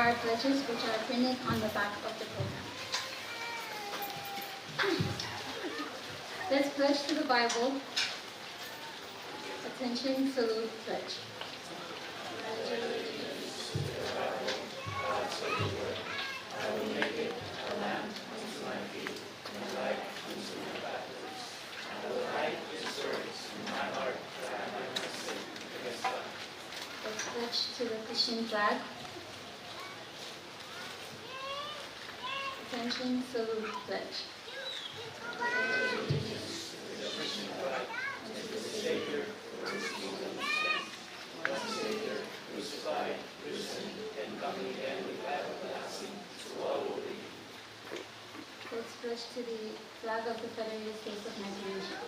our pledges, which are printed on the back of the program. Let's pledge to the Bible. Attention, salute, pledge. I will make it a lamp unto my feet, and a light unto my pathway. I will hide his words in my heart, that I might not sin against God. Let's pledge to the Christian flag. Attention, salute, pledge. The Christian flag, and to the Savior, for his kingdom stands. One Savior, crucified, risen, and coming again with life everlasting, to all will be. Let's pledge to the flag of the Federated States of Nigeria.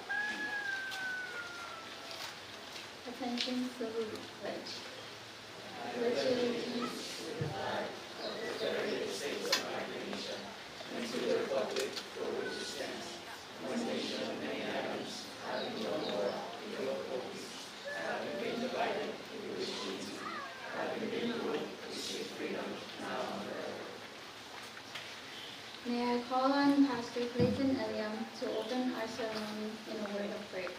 Attention, salute, pledge. I pledge allegiance to the flag of the Federated States of Nigeria, and to the republic for which it stands, one nation of many islands, having no more equal peace, having been divided, which needs, having been ruled, with freedom, now and forever. May I call on Pastor Clayton Eliam to open our ceremony in a word of prayer.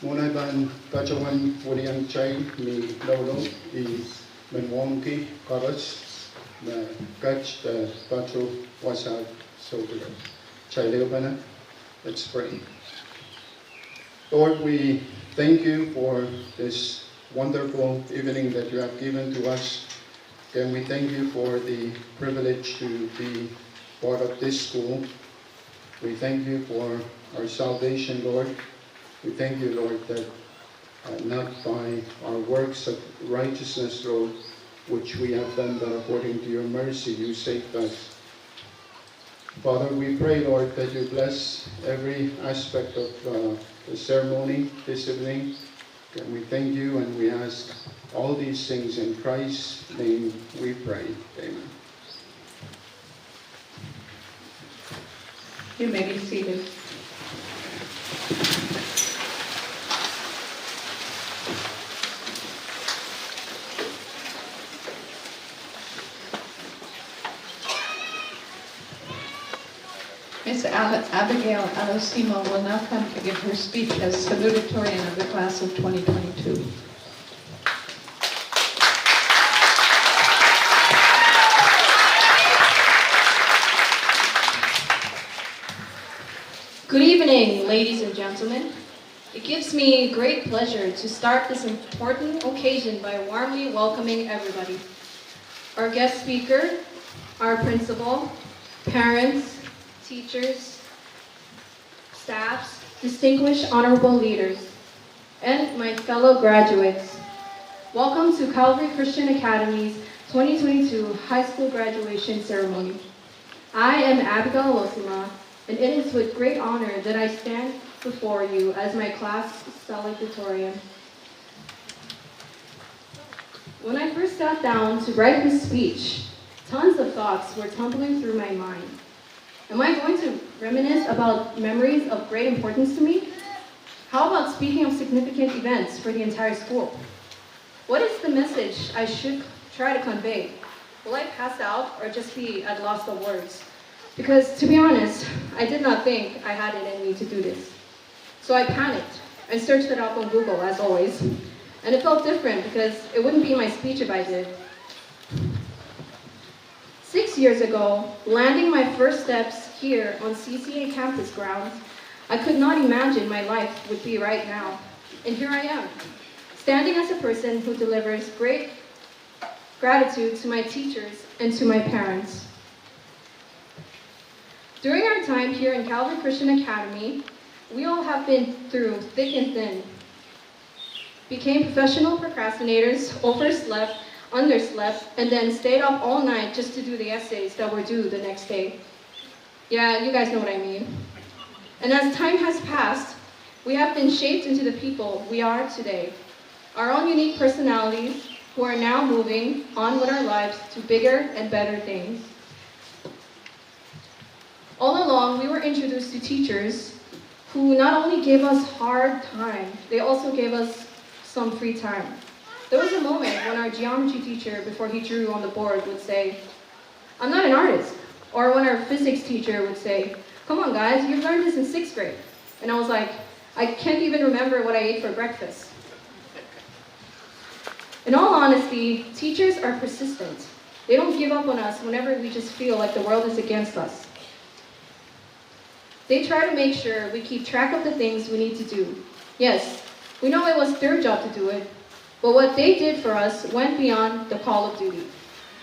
Muna ban kacawan walian chay mi lolo I menwonki karas na kach the pacho wasa sotero. Chay leopana. Let's pray. Lord, we thank you for this wonderful evening that you have given to us. And we thank you for the privilege to be part of this school. We thank you for our salvation, Lord. We thank you, Lord, that not by our works of righteousness, Lord, which we have done, but according to your mercy, you saved us. Father, we pray, Lord, that you bless every aspect of the ceremony this evening. And we thank you and we ask all these things in Christ's name we pray. Amen. You may be seated. Miss Abigail Alosimo will now come to give her speech as salutatorian of the class of 2022. Good evening, ladies and gentlemen. It gives me great pleasure to start this important occasion by warmly welcoming everybody. Our guest speaker, our principal, parents, teachers, staffs, distinguished honorable leaders, and my fellow graduates. Welcome to Calvary Christian Academy's 2022 high school graduation ceremony. I am Abigail Alosima, and it is with great honor that I stand before you as my class salutatorian. When I first sat down to write this speech, tons of thoughts were tumbling through my mind. Am I going to reminisce about memories of great importance to me? How about speaking of significant events for the entire school? What is the message I should try to convey? Will I pass out or just be at loss of words? Because to be honest, I did not think I had it in me to do this. So I panicked. I searched it up on Google, as always. And it felt different because it wouldn't be my speech if I did. 6 years ago, landing my first steps here on CCA campus grounds, I could not imagine my life would be right now. And here I am, standing as a person who delivers great gratitude to my teachers and to my parents. During our time here in Calvary Christian Academy, we all have been through thick and thin. Became professional procrastinators, overslept, underslept, and then stayed up all night just to do the essays that were due the next day. Yeah, you guys know what I mean. And as time has passed, we have been shaped into the people we are today. our own unique personalities, who are now moving on with our lives to bigger and better things. All along, we were introduced to teachers who not only gave us hard time, they also gave us some free time. There was a moment when our geometry teacher, before he drew on the board, would say, "I'm not an artist." Or when our physics teacher would say, "Come on guys, you've learned this in 6th grade." And I was like, I can't even remember what I ate for breakfast. In all honesty, teachers are persistent. They don't give up on us whenever we just feel like the world is against us. They try to make sure we keep track of the things we need to do. Yes, we know it was their job to do it, but what they did for us went beyond the call of duty.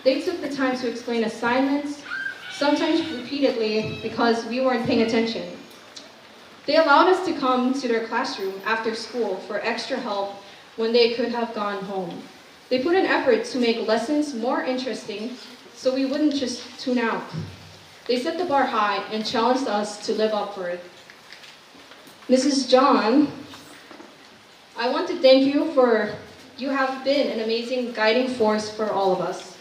They took the time to explain assignments, sometimes repeatedly because we weren't paying attention. They allowed us to come to their classroom after school for extra help when they could have gone home. They put an effort to make lessons more interesting so we wouldn't just tune out. They set the bar high and challenged us to live up for it. Mrs. John, I want to thank you for you have been an amazing guiding force for all of us.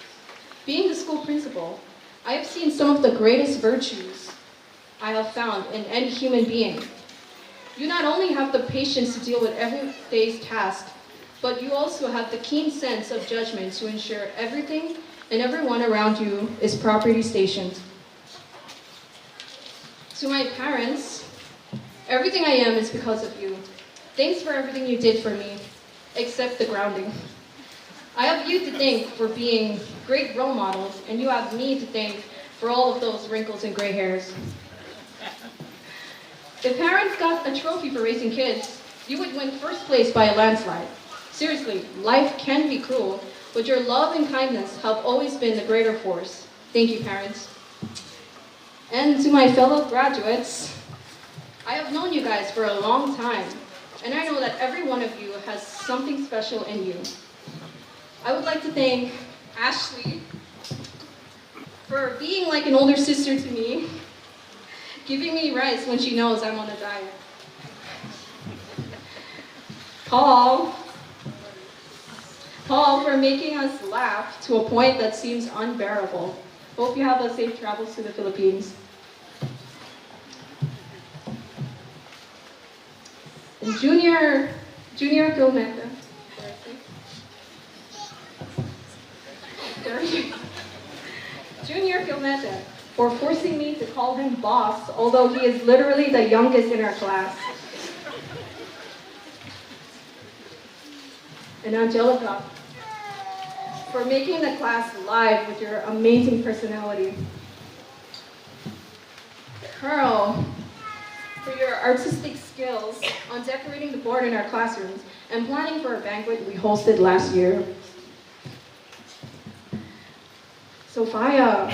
Being the school principal, I have seen some of the greatest virtues I have found in any human being. You not only have the patience to deal with every day's task, but you also have the keen sense of judgment to ensure everything and everyone around you is properly stationed. To my parents, everything I am is because of you. Thanks for everything you did for me, except the grounding. I have you to thank for being great role models, and you have me to thank for all of those wrinkles and gray hairs. If parents got a trophy for raising kids, you would win first place by a landslide. Seriously, life can be cruel, but your love and kindness have always been the greater force. Thank you, parents. And to my fellow graduates, I have known you guys for a long time, and I know that every one of you has something special in you. I would like to thank Ashley for being like an older sister to me, giving me rice when she knows I'm on a diet. Paul for making us laugh to a point that seems unbearable. Hope you have a safe travels to the Philippines. And Junior Gometa. Junior Gometa for forcing me to call him boss, although he is literally the youngest in our class. And Angelica, for making the class live with your amazing personality. Carl, for your artistic skills on decorating the board in our classrooms and planning for a banquet we hosted last year. Sophia,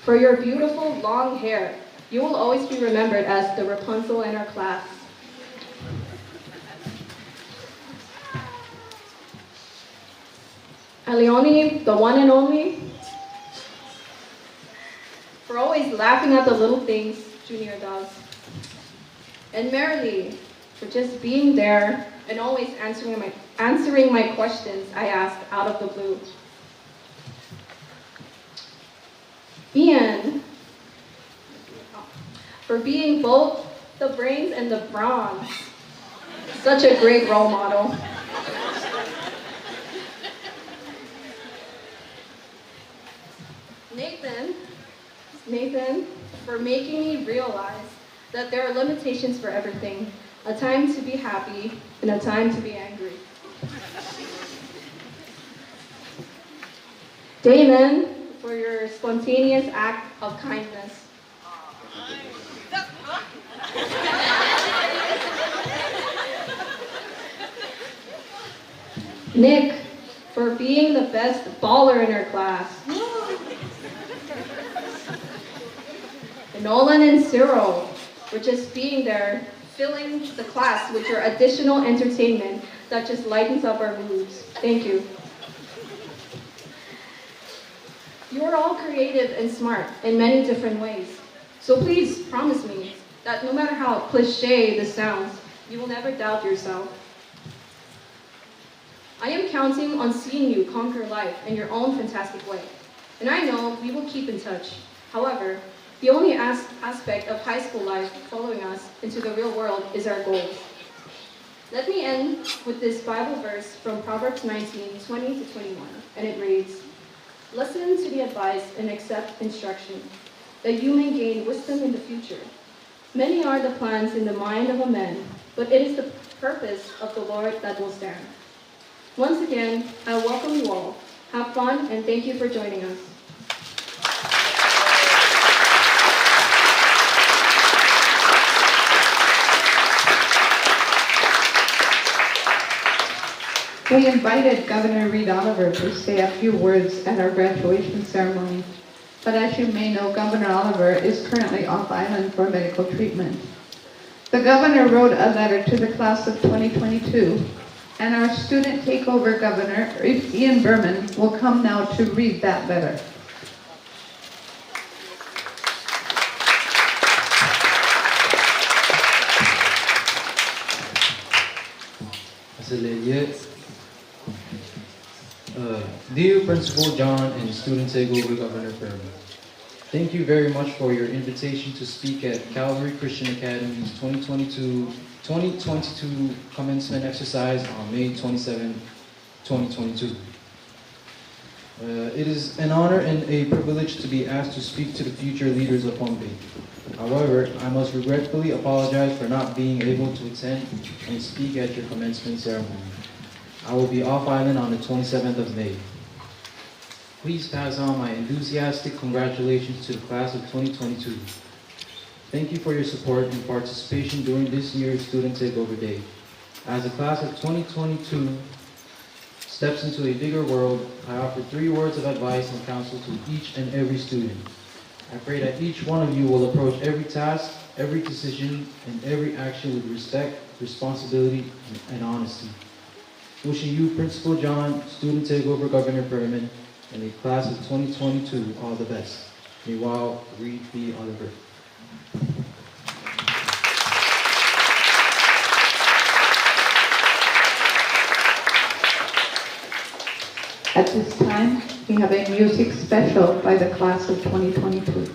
for your beautiful long hair. You will always be remembered as the Rapunzel in our class. Alioni, the one and only, for always laughing at the little things Junior does. And Marilee, for just being there and always answering my questions I asked out of the blue. Ian, for being both the brains and the brawn. Such a great role model. Nathan, for making me realize that there are limitations for everything. A time to be happy and a time to be angry. Damon, for your spontaneous act of kindness. Nick, for being the best baller in our class. And Nolan and Cyril, for just being there, filling the class with your additional entertainment that just lightens up our moods. Thank you. You are all creative and smart in many different ways. So please promise me that no matter how cliche this sounds, you will never doubt yourself. I am counting on seeing you conquer life in your own fantastic way. And I know we will keep in touch. However, the only aspect of high school life following us into the real world is our goals. Let me end with this Bible verse from Proverbs 19:20-21, and it reads, "Listen to the advice and accept instruction, that you may gain wisdom in the future. Many are the plans in the mind of a man, but it is the purpose of the Lord that will stand." Once again, I welcome you all. Have fun, and thank you for joining us. We invited Governor Reed Oliver to say a few words at our graduation ceremony, but as you may know, Governor Oliver is currently off island for medical treatment. The governor wrote a letter to the class of 2022, and our student takeover governor, Ian Berman, will come now to read that letter. Dear Principal John and Student Takeover Governor Furman, thank you very much for your invitation to speak at Calvary Christian Academy's 2022 commencement exercise on May 27, 2022. It is an honor and a privilege to be asked to speak to the future leaders of Home Bay. However, I must regretfully apologize for not being able to attend and speak at your commencement ceremony. I will be off island on the 27th of May. Please pass on my enthusiastic congratulations to the class of 2022. Thank you for your support and participation during this year's Student Takeover Day. As the class of 2022 steps into a bigger world, I offer 3 words of advice and counsel to each and every student. I pray that each one of you will approach every task, every decision, and every action with respect, responsibility, and honesty. Wishing you, Principal John, Student Takeover Governor Berman, and the class of 2022 all the best. Meanwhile, Reed B. Oliver. At this time, we have a music special by the class of 2022.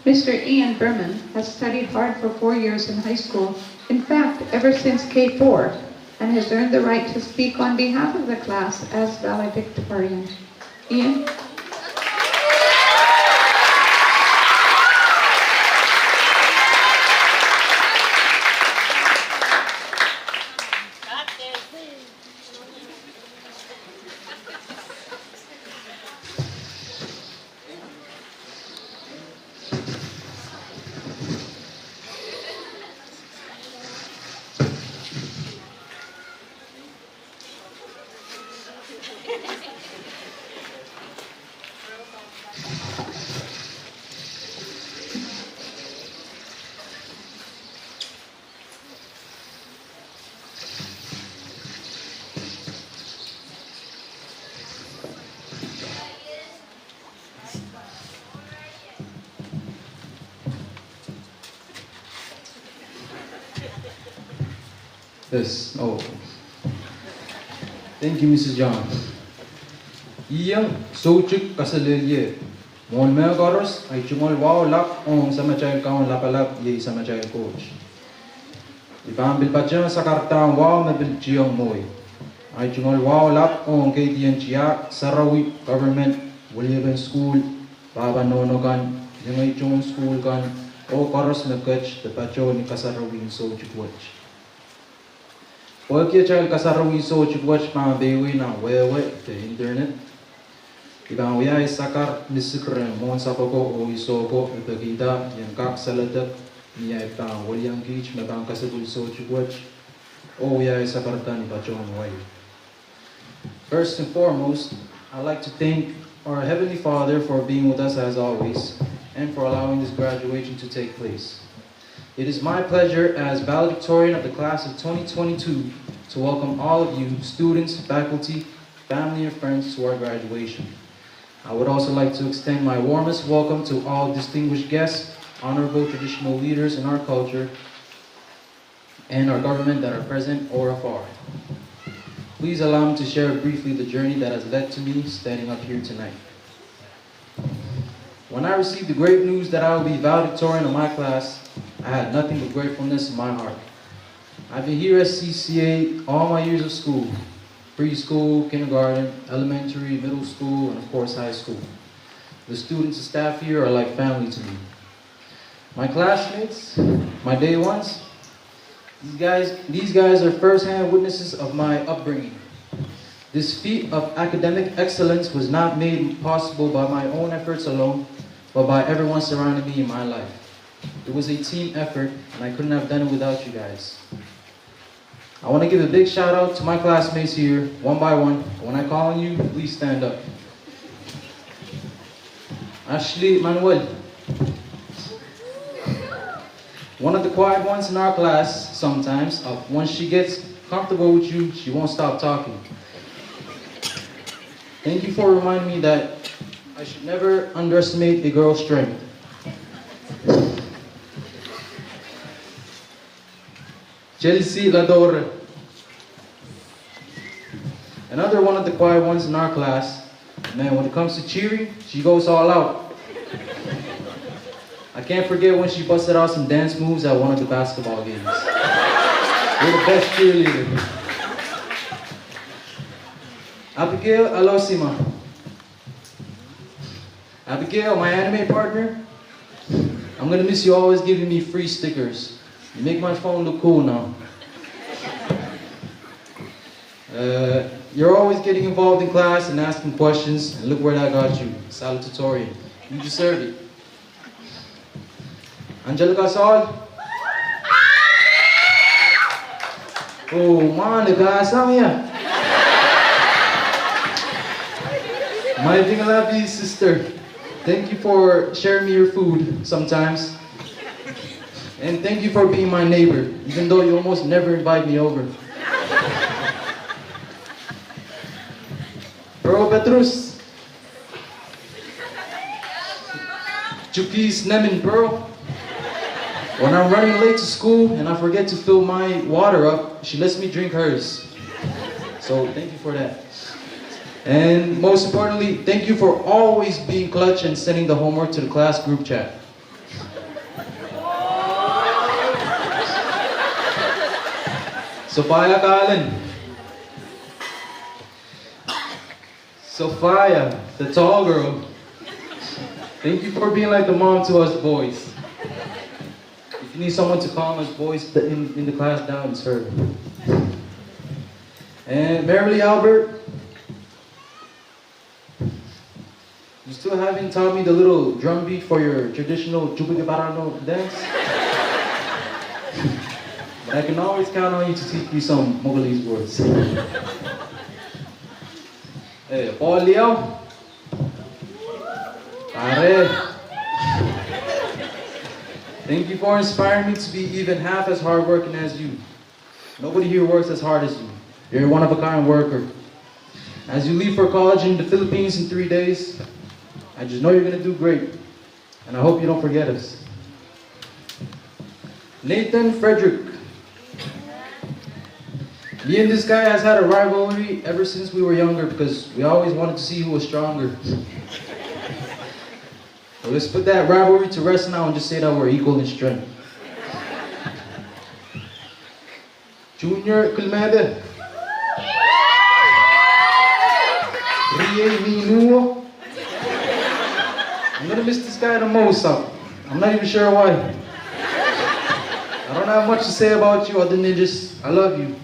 Mr. Ian Berman has studied hard for 4 years in high school, in fact, ever since K4, and has earned the right to speak on behalf of the class as valedictorian. Ian? Yes. Oh. Thank you, Mrs. John. Iyang sochik kasalilye. Mon me goros ay chungol wow lak on sama child kaon lapalap ye sama child coach. Ipambil pacha sa kartang wow me bil chiyong moy. Ay chungol wow lak on KTN chiya Sarawi Government William School Baba Nonogan yung ay chung school kan o koros me coach the pacho ni Kasarawi sochik watch. Pagkia child Kasarawi sochik watch pa bewi na wewe the internet. Ibang wiya isakar nisikre mon sapoko o isoko ipagida yang kak saladak niya ipang walyang gich mabang kasabul sochik watch o wiya isakar tan ipachong way. First and foremost, I'd like to thank our Heavenly Father for being with us as always and for allowing this graduation to take place. It is my pleasure as valedictorian of the class of 2022 to welcome all of you, students, faculty, family, and friends to our graduation. I would also like to extend my warmest welcome to all distinguished guests, honorable traditional leaders in our culture, and our government that are present or afar. Please allow me to share briefly the journey that has led to me standing up here tonight. When I received the great news that I would be valedictorian of my class, I had nothing but gratefulness in my heart. I've been here at CCA all my years of school, preschool, kindergarten, elementary, middle school, and of course high school. The students and staff here are like family to me. My classmates, my day ones, these guys are first-hand witnesses of my upbringing. This feat of academic excellence was not made possible by my own efforts alone, but by everyone surrounding me in my life. It was a team effort, and I couldn't have done it without you guys. I want to give a big shout out to my classmates here, one by one. When I call on you, please stand up. Ashley Manuel. One of the quiet ones in our class sometimes. Once she gets comfortable with you, she won't stop talking. Thank you for reminding me that I should never underestimate a girl's strength. Chelsea Ladore. Another one of the quiet ones in our class. Man, when it comes to cheering, she goes all out. I can't forget when she busted out some dance moves at one of the basketball games. You're the best cheerleader. Abigail Alosima. Abigail, my anime partner, I'm gonna miss you always giving me free stickers. You make my phone look cool now. You're always getting involved in class and asking questions, and look where that got you, salutatorian. You deserve it. Angelica Sol. Oh man, nag-aasam yan. My Bingalabi sister, thank you for sharing me your food sometimes. And thank you for being my neighbor, even though you almost never invite me over. Bro Petrus. Chukis Nemin Pearl. When I'm running late to school and I forget to fill my water up, she lets me drink hers. So thank you for that. And most importantly, thank you for always being clutch and sending the homework to the class group chat. Sophia Cullen. Sophia, the tall girl. Thank you for being like the mom to us boys. If you need someone to calm us boys in the class down, it's her. And Merrily Albert, you still haven't taught me the little drum beat for your traditional Chupicaparano dance? But I can always count on you to teach me some Mogolese words. Hey, Paul Leo. Pare. Thank you for inspiring me to be even half as hardworking as you. Nobody here works as hard as you. You're a one-of-a-kind worker. As you leave for college in the Philippines in 3 days, I just know you're going to do great. And I hope you don't forget us. Nathan Frederick. Me and this guy has had a rivalry ever since we were younger because we always wanted to see who was stronger. Well, let's put that rivalry to rest now and just say that we're equal in strength. Junior Kulmede. Rie Minuo. I'm gonna miss this guy the most. I'm not even sure why. I don't have much to say about you other than just, I love you.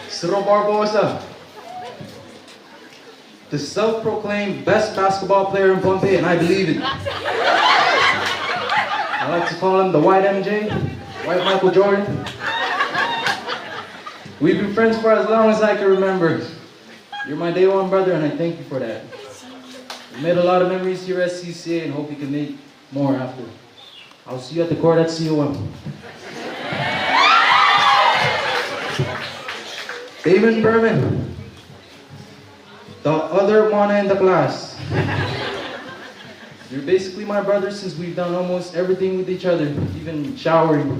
Ciro Barbosa, the self-proclaimed best basketball player in Pohnpei, and I believe it. I like to call him the White MJ, White Michael Jordan. We've been friends for as long as I can remember. You're my day one brother, and I thank you for that. We made a lot of memories here at CCA, and hope we can make more after. I'll see you at the court at COM. Damon Berman, the other Mana in the class. You're basically my brother since we've done almost everything with each other, even showering.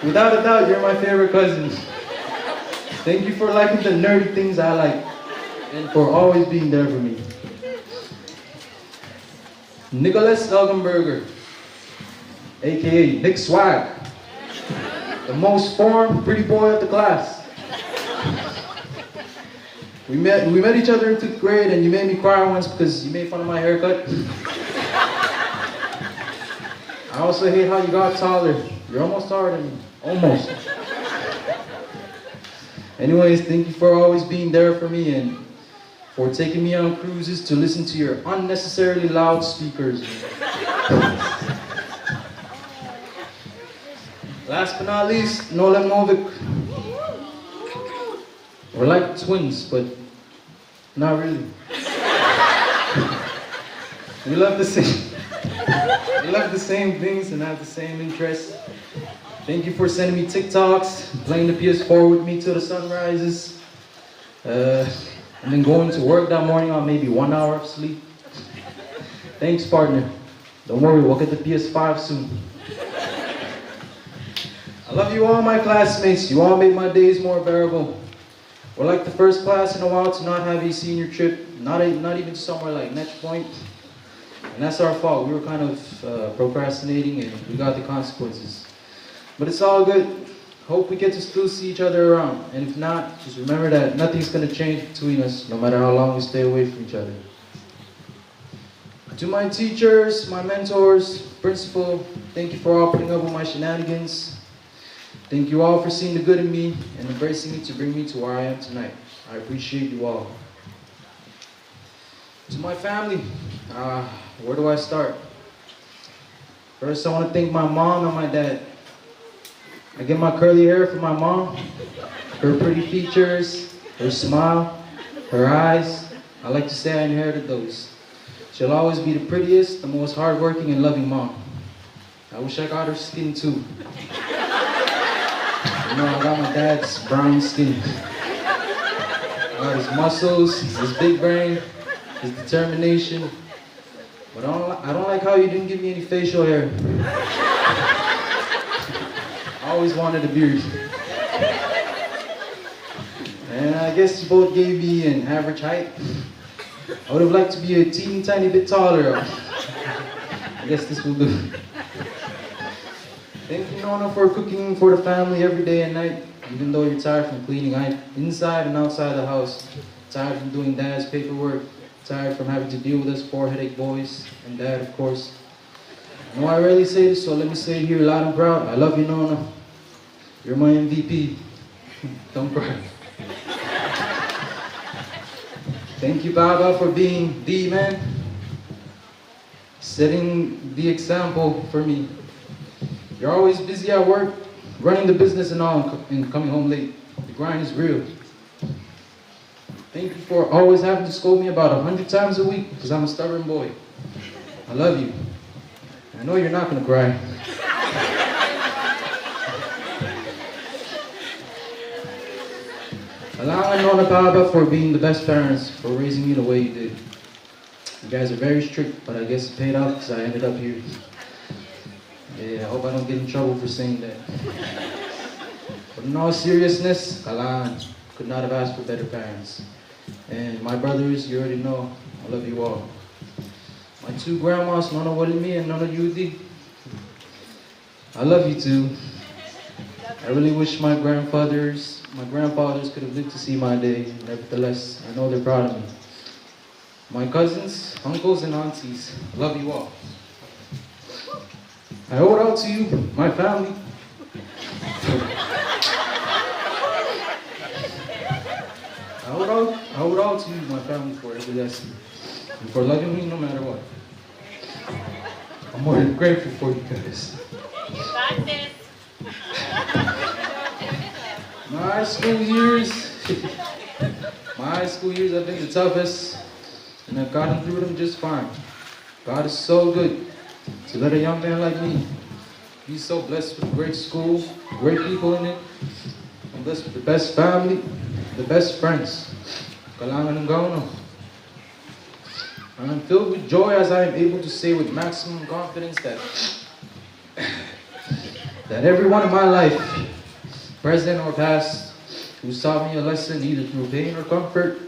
Without a doubt, you're my favorite cousin. Thank you for liking the nerdy things I like, and for always being there for me. Nicholas Elgenberger, aka Nick Swag. The most formed pretty boy of the class. We met each other in 5th grade, and you made me cry once because you made fun of my haircut. I also hate how you got taller. You're almost taller than me. Almost. Anyways, thank you for always being there for me and for taking me on cruises to listen to your unnecessarily loud speakers. Last but not least, Nolan Movic. We're like twins, but not really. We love the same things and have the same interests. Thank you for sending me TikToks, playing the PS4 with me till the sun rises, and then going to work that morning on maybe 1 hour of sleep. Thanks, partner. Don't worry, we'll get the PS5 soon. I love you all, my classmates. You all made my days more bearable. We're like the first class in a while to not have a senior trip, not even somewhere like Netch Point. And that's our fault. We were kind of procrastinating and we got the consequences. But it's all good. Hope we get to still see each other around. And if not, just remember that nothing's going to change between us, no matter how long we stay away from each other. To my teachers, my mentors, principal, thank you for all putting up with my shenanigans. Thank you all for seeing the good in me and embracing it to bring me to where I am tonight. I appreciate you all. To my family, where do I start? First, I want to thank my mom and my dad. I get my curly hair from my mom, her pretty features, her smile, her eyes. I like to say I inherited those. She'll always be the prettiest, the most hardworking and loving mom. I wish I got her skin too. You know, I got my dad's brown skin. I got his muscles, his big brain, his determination. But I don't like how you didn't give me any facial hair. I always wanted a beard. And I guess you both gave me an average height. I would have liked to be a teeny tiny bit taller. I guess this will do. Thank you, Nona, for cooking for the family every day and night, even though you're tired from cleaning inside and outside the house, tired from doing Dad's paperwork, tired from having to deal with us poor headache boys, and Dad, of course. I know I rarely say this, so let me say it here loud and proud. I love you, Nona. You're my MVP. Don't cry. Thank you, Baba, for being the man, setting the example for me. You're always busy at work, running the business and all, and coming home late. The grind is real. Thank you for always having to scold me about 100 times a week, because I'm a stubborn boy. I love you. I know you're not going to cry. Allowing Nona Baba for being the best parents, for raising me the way you did. You guys are very strict, but I guess it paid off because I ended up here. Yeah, I hope I don't get in trouble for saying that. But in all seriousness, Kalan could not have asked for better parents. And my brothers, you already know, I love you all. My two grandmas, Nona Walimi and Nona Yudi, I love you too. I really wish my grandfathers could have lived to see my day. Nevertheless, I know they're proud of me. My cousins, uncles, and aunties, I love you all. I owe it all to you, my family. I owe it all to you, my family, for every lesson. And for loving me no matter what. I'm more than grateful for you guys. My high school years have been the toughest, and I've gotten through them just fine. God is so good to let a young man like me be so blessed with a great school, great people in it. I'm blessed with the best family, the best friends. Kalangan ng gauno. And I'm filled with joy as I am able to say with maximum confidence that every one of my life, present or past, who's taught me a lesson either through pain or comfort,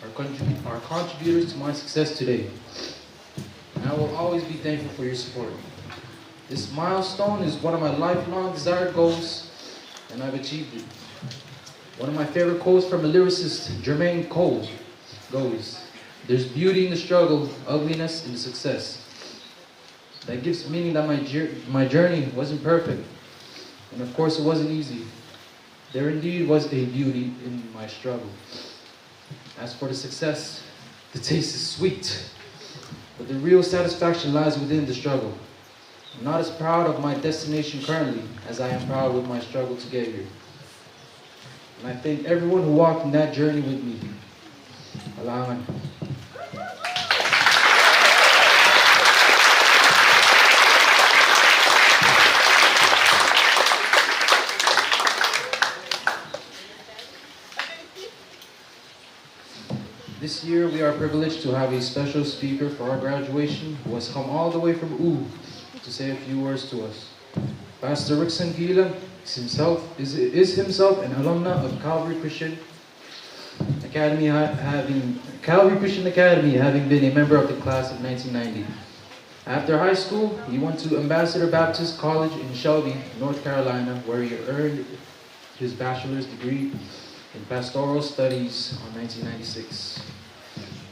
are contributors to my success today. And I will always be thankful for your support. This milestone is one of my lifelong desired goals, and I've achieved it. One of my favorite quotes from a lyricist, Jermaine Cole, goes, "There's beauty in the struggle, ugliness in the success." That gives meaning that my journey wasn't perfect. And of course, it wasn't easy. There indeed was a beauty in my struggle. As for the success, the taste is sweet, but the real satisfaction lies within the struggle. I'm not as proud of my destination currently as I am proud with my struggle to get here. And I thank everyone who walked in that journey with me. Alaman. This year, we are privileged to have a special speaker for our graduation who has come all the way from U to say a few words to us. Pastor Rickson Gila is himself an alumna of Calvary Christian Academy, having been a member of the class of 1990. After high school, he went to Ambassador Baptist College in Shelby, North Carolina, where he earned his bachelor's degree in pastoral studies in 1996.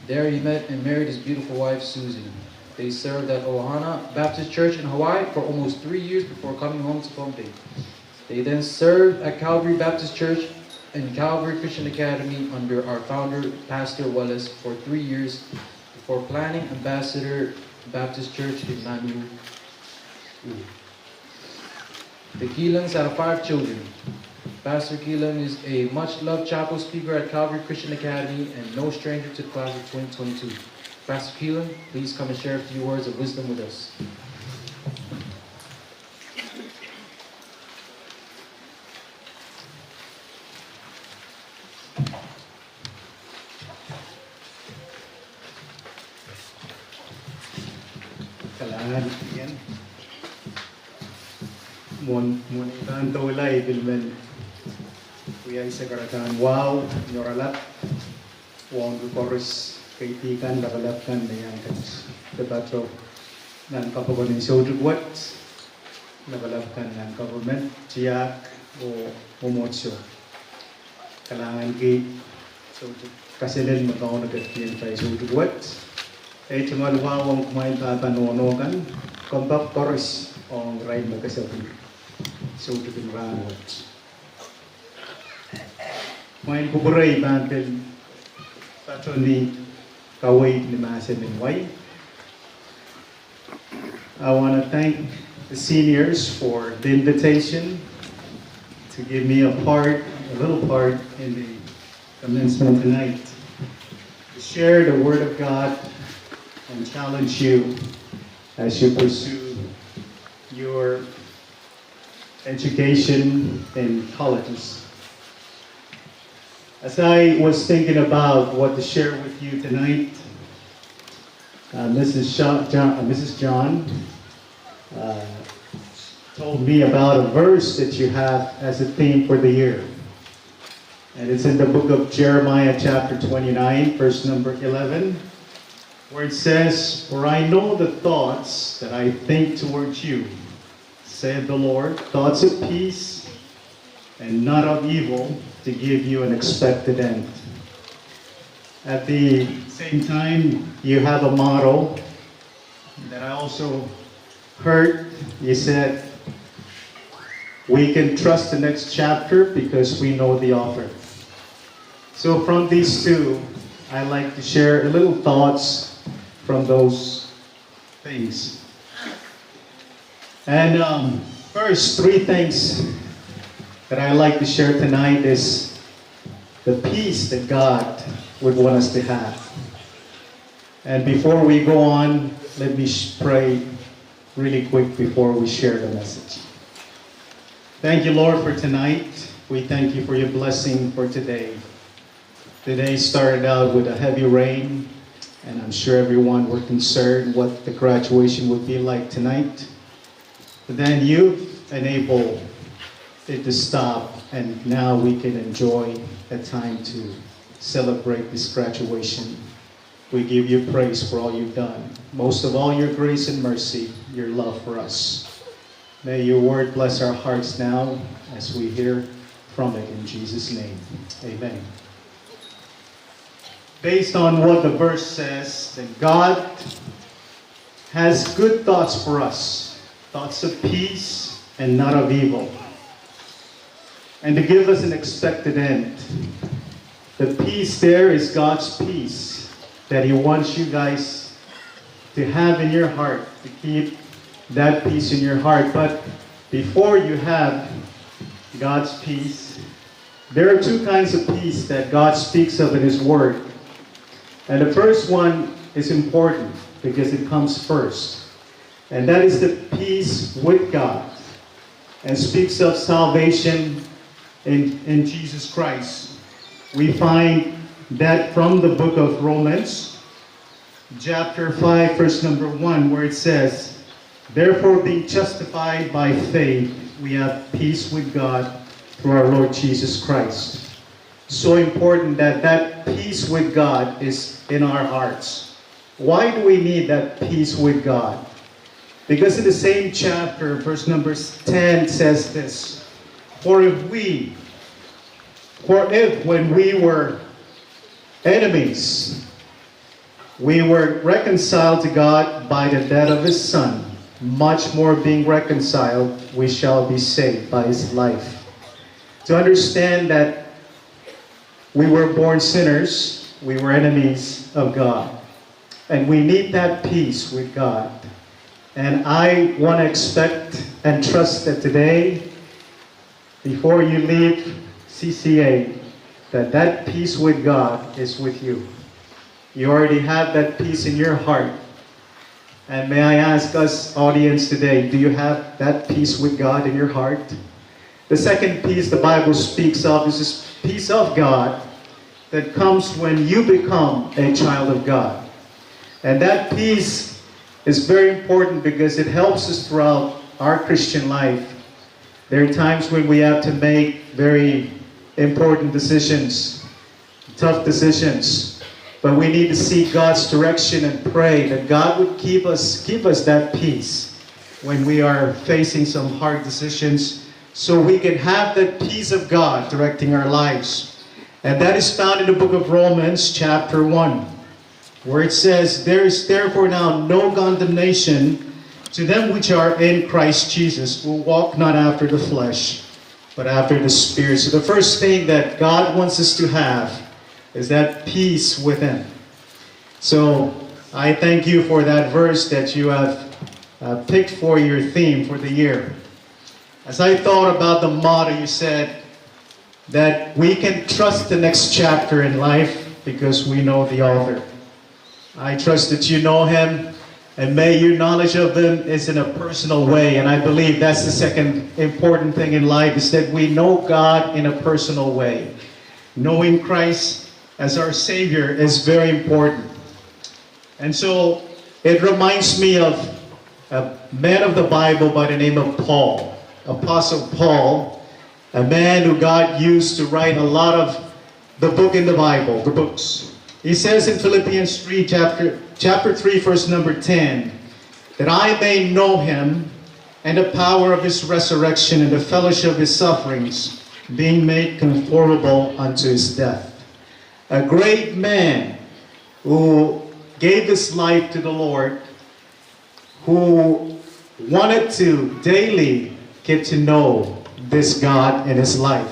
There he met and married his beautiful wife, Susan. They served at Ohana Baptist Church in Hawaii for almost 3 years before coming home to Pohnpei. They then served at Calvary Baptist Church and Calvary Christian Academy under our founder, Pastor Wallace, for 3 years before planning Ambassador Baptist Church in Nanu. The Keelans have 5 children. Pastor Keelan is a much-loved chapel speaker at Calvary Christian Academy and no stranger to the class of 2022. Pastor Keelan, please come and share a few words of wisdom with us. Kailangan yan. Monitan tulay bilmen. Kuya isa karatan wow nyoralat. Wong chorus kaibigan, nakalapkan na yan debato ng kapaganisyo duwat, nakalapkan ng government, tiyak o umotso. Kailangan gate, so kasilin magkakaw nagkatiyan tayo so duwat. Eh, tumalawang kumain papanonokan, conductors on ride magkasabi. So, tutin rangot. Kumain kuburay bantil patro ni kaway ni Masin and White. I want to thank the seniors for the invitation to give me a little part in the commencement tonight. To share the Word of God and challenge you as you pursue your education in colleges. As I was thinking about what to share with you tonight, Mrs. John told me about a verse that you have as a theme for the year. And it's in the book of Jeremiah chapter 29, verse number 11, where it says, "For I know the thoughts that I think towards you, saith the Lord, thoughts of peace and not of evil, to give you an expected end." At the same time, you have a motto that I also heard. You said, "We can trust the next chapter because we know the author." So from these two, I like to share a little thoughts from those things. And first, three things that I like to share tonight is the peace that God would want us to have. And before we go on, let me pray really quick before we share the message. Thank you, Lord, for tonight. We thank you for your blessing for today. Today started out with a heavy rain, and I'm sure everyone were concerned what the graduation would be like tonight. But then you enabled it to stop, and now we can enjoy a time to celebrate this graduation. We give you praise for all you've done. Most of all, your grace and mercy, your love for us. May your word bless our hearts now as we hear from it in Jesus' name. Amen. Based on what the verse says, that God has good thoughts for us, thoughts of peace and not of evil, and to give us an expected end. The peace there is God's peace that He wants you guys to have in your heart, to keep that peace in your heart. But before you have God's peace, there are two kinds of peace that God speaks of in His Word. And the first one is important because it comes first. And that is the peace with God, and speaks of salvation in Jesus Christ. We find that from the book of Romans, chapter 5, verse number 1, where it says, "Therefore, being justified by faith, we have peace with God through our Lord Jesus Christ." So important that that peace with God is in our hearts. Why do we need that peace with God? Because in the same chapter, verse number 10 says this, For if when we were enemies, we were reconciled to God by the death of His Son, much more being reconciled, we shall be saved by His life." To understand that we were born sinners, we were enemies of God, and we need that peace with God. And I want to expect and trust that today, before you leave CCA, that peace with God is with you. You already have that peace in your heart. And may I ask us, audience today, do you have that peace with God in your heart? The second peace the Bible speaks of is this peace of God that comes when you become a child of God. And that peace is very important because it helps us throughout our Christian life. There are times when we have to make very important decisions, tough decisions. But we need to seek God's direction and pray that God would give us that peace when we are facing some hard decisions, so we can have that peace of God directing our lives. And that is found in the book of Romans chapter 1, where it says, "There is therefore now no condemnation to them which are in Christ Jesus, who walk not after the flesh, but after the Spirit." So the first thing that God wants us to have is that peace within. So I thank you for that verse that you have picked for your theme for the year. As I thought about the motto, you said that we can trust the next chapter in life because we know the author. I trust that you know him, and may your knowledge of him is in a personal way. And I believe that's the second important thing in life, is that we know God in a personal way. Knowing Christ as our Savior is very important. And so it reminds me of a man of the Bible by the name of Paul, Apostle Paul, a man who God used to write a lot of the book in the Bible, the books. He says in Philippians 3, chapter 3, verse number 10, that I may know him and the power of his resurrection and the fellowship of his sufferings, being made conformable unto his death. A great man who gave his life to the Lord, who wanted to daily get to know this God in his life.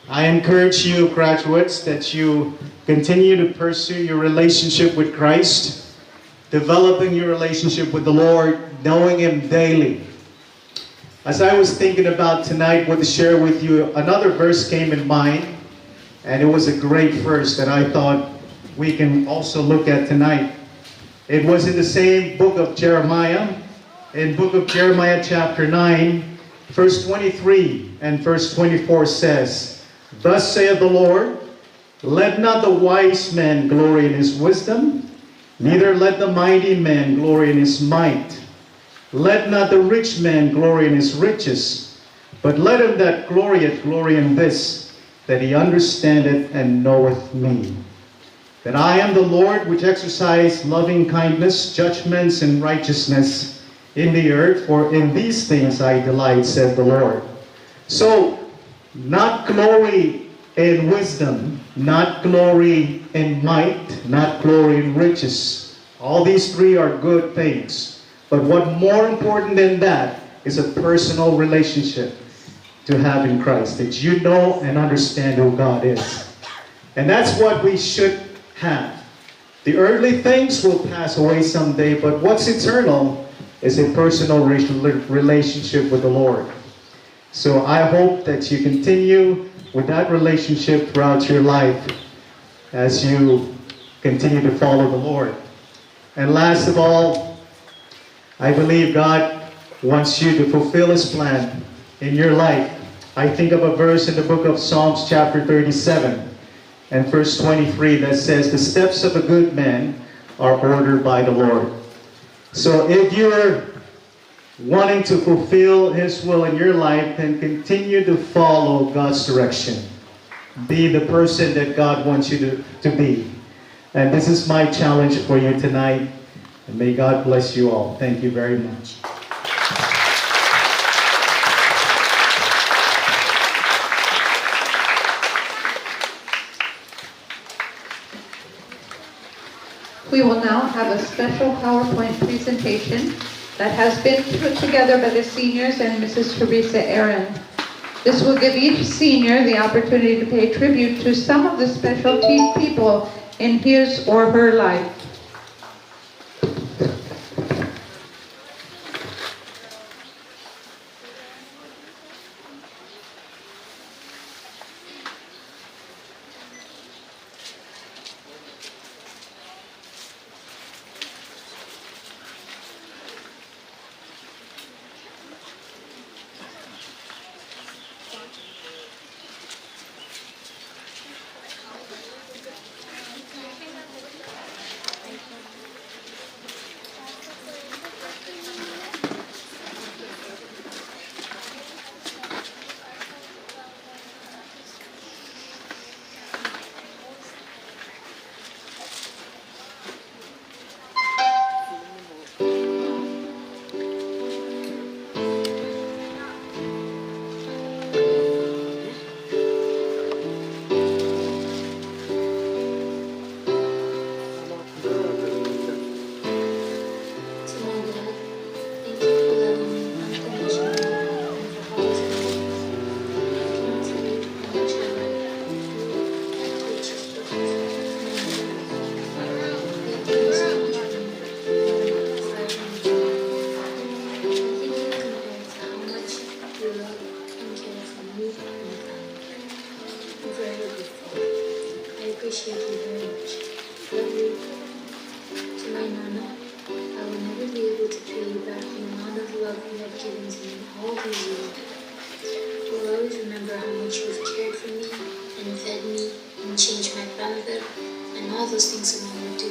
I encourage you, graduates, that you continue to pursue your relationship with Christ, developing your relationship with the Lord, knowing him daily. As I was thinking about tonight what to share with you, another verse came in mind, and it was a great verse that I thought we can also look at tonight. It was in the same book of Jeremiah, in book of Jeremiah chapter 9, verse 23 and verse 24 says, "Thus saith the Lord, let not the wise man glory in his wisdom, neither let the mighty man glory in his might. Let not the rich man glory in his riches, but let him that glorieth glory in this, that he understandeth and knoweth me. That I am the Lord which exercise loving kindness, judgments, and righteousness in the earth, for in these things I delight, said the Lord." So, not glory in wisdom, not glory in might, not glory in riches. All these three are good things. But what more important than that is a personal relationship to have in Christ, that you know and understand who God is. And that's what we should have. The earthly things will pass away someday, but what's eternal is a personal relationship with the Lord. So I hope that you continue with that relationship throughout your life as you continue to follow the Lord. And last of all, I believe God wants you to fulfill his plan in your life. I think of a verse in the book of Psalms chapter 37 and verse 23 that says, "The steps of a good man are ordered by the Lord." So if you're wanting to fulfill his will in your life, then continue to follow God's direction. Be the person that God wants you to be. And this is my challenge for you tonight. And may God bless you all. Thank you very much. We will now have a special PowerPoint presentation that has been put together by the seniors and Mrs. Teresa Aaron. This will give each senior the opportunity to pay tribute to some of the specialty people in his or her life. able to pay you back the amount of love you have given to me all these years. I will always remember how much you've cared for me and fed me and changed my pamphlet and all those things a mom would do.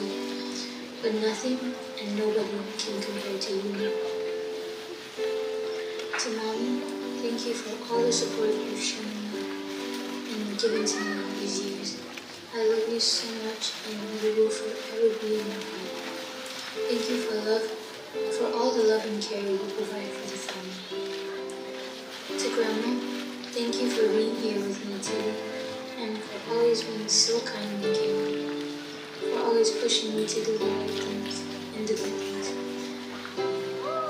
But nothing and nobody can compare to you. To Mommy, thank you for all the support you've shown me and given to me all these years. I love you so much and you will forever be in my heart. Thank you for all the love and care you provide for the family. To Grandma, thank you for being here with me today and for always being so kind and caring. For always pushing me to do the right things and do good things.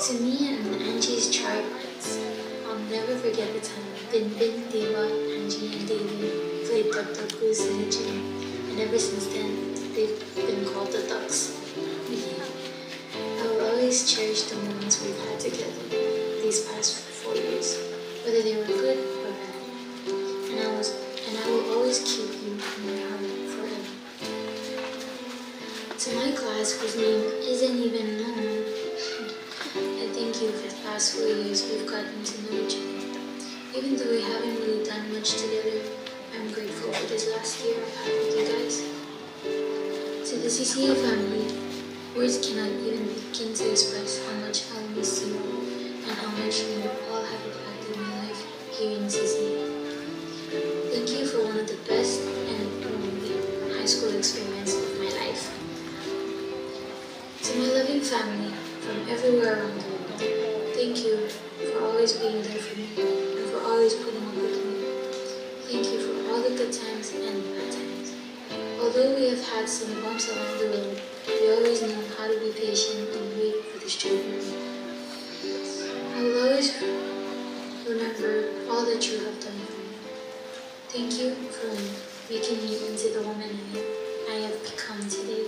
To me and Angie's triplets, I'll never forget the time Bin, Deva, Angie, and David played Duck Duck Goose in the gym, and ever since then, they've been called the Ducks. I will always cherish the moments we've had together these past 4 years, whether they were good or bad, and I will always keep you in my heart forever. To my class, whose name isn't even known, I thank you for the past 4 years we've gotten to know each other. Even though we haven't really done much together, I'm grateful for this last year I've had with you guys. To the CCA family, words cannot even begin to express how much I miss you and how much you all have impacted my life here in CCA. Thank you for one of the best and only high school experience of my life. To my loving family from everywhere around the world, thank you for always being there for me and for always putting up with me. Thank you for all the good times and bad times. Although we have had some bumps along the road, we always know how to be patient and wait for the straight road. I will always remember all that you have done for me. Thank you for making me into the woman I have become today.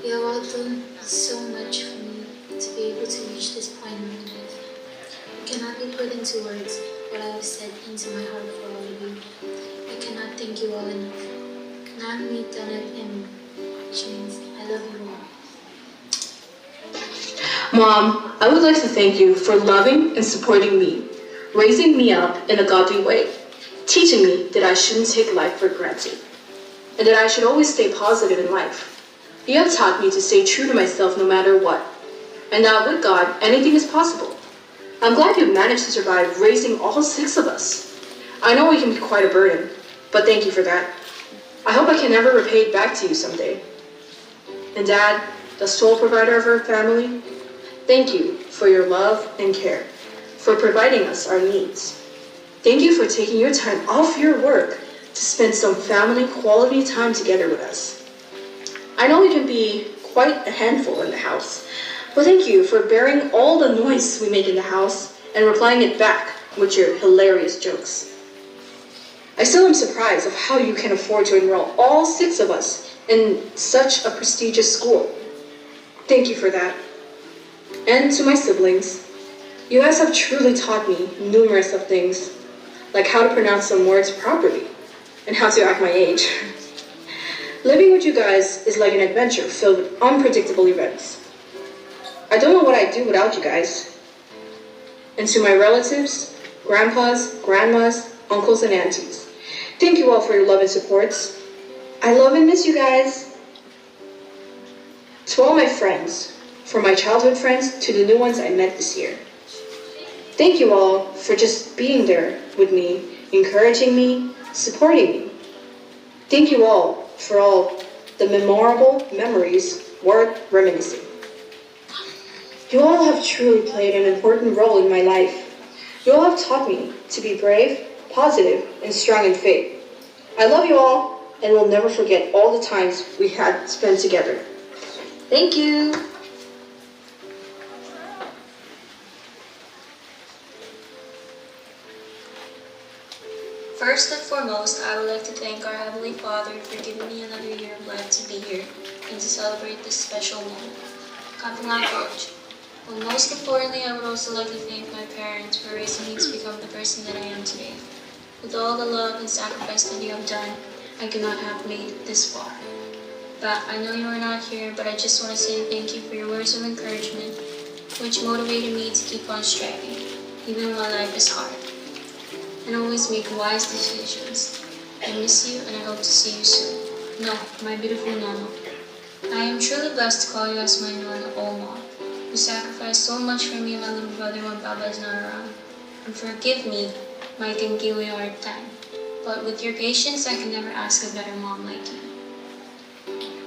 You have all done so much for me to be able to reach this point in my life. It cannot be put into words what I have said into my heart for all of you. I cannot thank you all enough. Nami Danet and which means I love you all. Mom, I would like to thank you for loving and supporting me, raising me up in a godly way, teaching me that I shouldn't take life for granted, and that I should always stay positive in life. You have taught me to stay true to myself no matter what, and that with God, anything is possible. I'm glad you've managed to survive raising all 6 of us. I know we can be quite a burden, but thank you for that. I hope I can never repay it back to you someday. And Dad, the sole provider of our family, thank you for your love and care, for providing us our needs. Thank you for taking your time off your work to spend some family quality time together with us. I know we can be quite a handful in the house, but thank you for bearing all the noise we make in the house and replying it back with your hilarious jokes. I still am surprised of how you can afford to enroll all 6 of us in such a prestigious school. Thank you for that. And to my siblings, you guys have truly taught me numerous of things, like how to pronounce some words properly and how to act my age. Living with you guys is like an adventure filled with unpredictable events. I don't know what I'd do without you guys. And to my relatives, grandpas, grandmas, uncles, and aunties, thank you all for your love and supports. I love and miss you guys. To all my friends, from my childhood friends to the new ones I met this year, thank you all for just being there with me, encouraging me, supporting me. Thank you all for all the memorable memories worth reminiscing. You all have truly played an important role in my life. You all have taught me to be brave, positive, and strong in faith. I love you all and will never forget all the times we had spent together. Thank you. First and foremost, I would like to thank our Heavenly Father for giving me another year of life to be here and to celebrate this special moment. Kapag Coach. But most importantly, I would also like to thank my parents for raising me to become the person that I am today. With all the love and sacrifice that you have done, I could not have made it this far. that I know you are not here, but I just want to say thank you for your words of encouragement, which motivated me to keep on striving, even when life is hard, and always make wise decisions. I miss you, and I hope to see you soon. No, my beautiful Nono. I am truly blessed to call you as my Nono Oma. You sacrificed so much for me and my little brother when Baba is not around. And forgive me my tinggiwi hard time. But with your patience, I can never ask a better mom like you.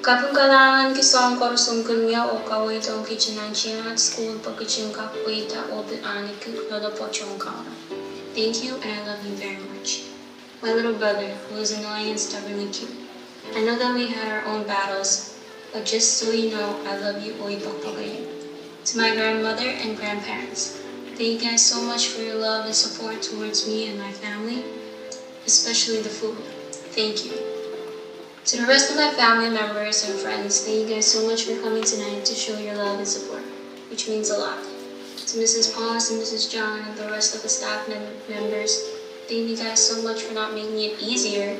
Kapag kailangan kisong korusong kunya o kaway tong kichinanchian at school pag kiching kapway ta o bianik lolo po chong kauna. Thank you, and I love you very much. My little brother, who is annoying and stubbornly cute. I know that we had our own battles, but just so you know, I love you, Oy Pakpagayin. To my grandmother and grandparents, thank you guys so much for your love and support towards me and my family, especially the food. Thank you. To the rest of my family members and friends, thank you guys so much for coming tonight to show your love and support, which means a lot. To Mrs. Paulus and Mrs. John and the rest of the staff members, thank you guys so much for not making it easier,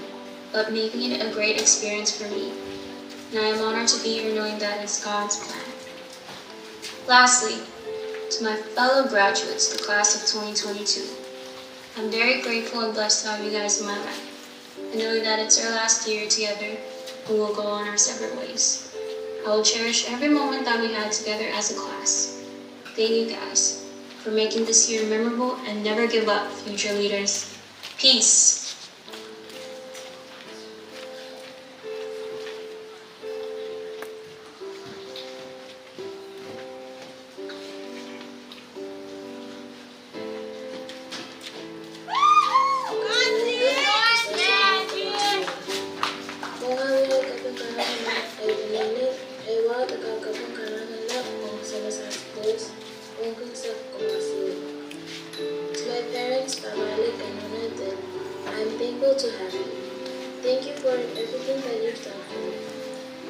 but making it a great experience for me. And I am honored to be here knowing that it's God's plan. Lastly, to my fellow graduates, the class of 2022, I'm very grateful and blessed to have you guys in my life. And knowing that it's our last year together, we will go on our separate ways. I will cherish every moment that we had together as a class. Thank you guys for making this year memorable, and never give up, future leaders. Peace. To my parents, Baba Alec and Nona Del, I am thankful to have you. Thank you for everything that you've done for me.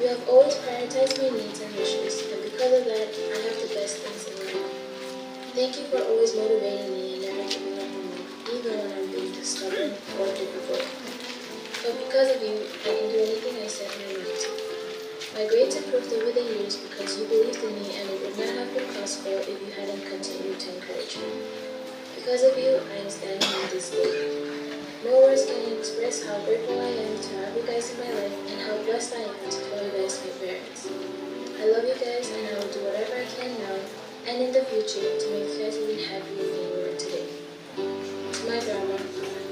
You have always prioritized my needs and wishes, and because of that, I have the best things in life. Thank you for always motivating me and never giving up on me, even when I'm being stubborn or difficult. But because of you, I can do anything I set my mind to. My grades improved over the years because you believed in me, and it would not have been possible if you hadn't continued to encourage me. Because of you, I am standing on this day. No words can express how grateful I am to have you guys in my life and how blessed I am to call you guys my parents. I love you guys, and I will do whatever I can now and in the future to make you guys even happier than you are today. To my grandma,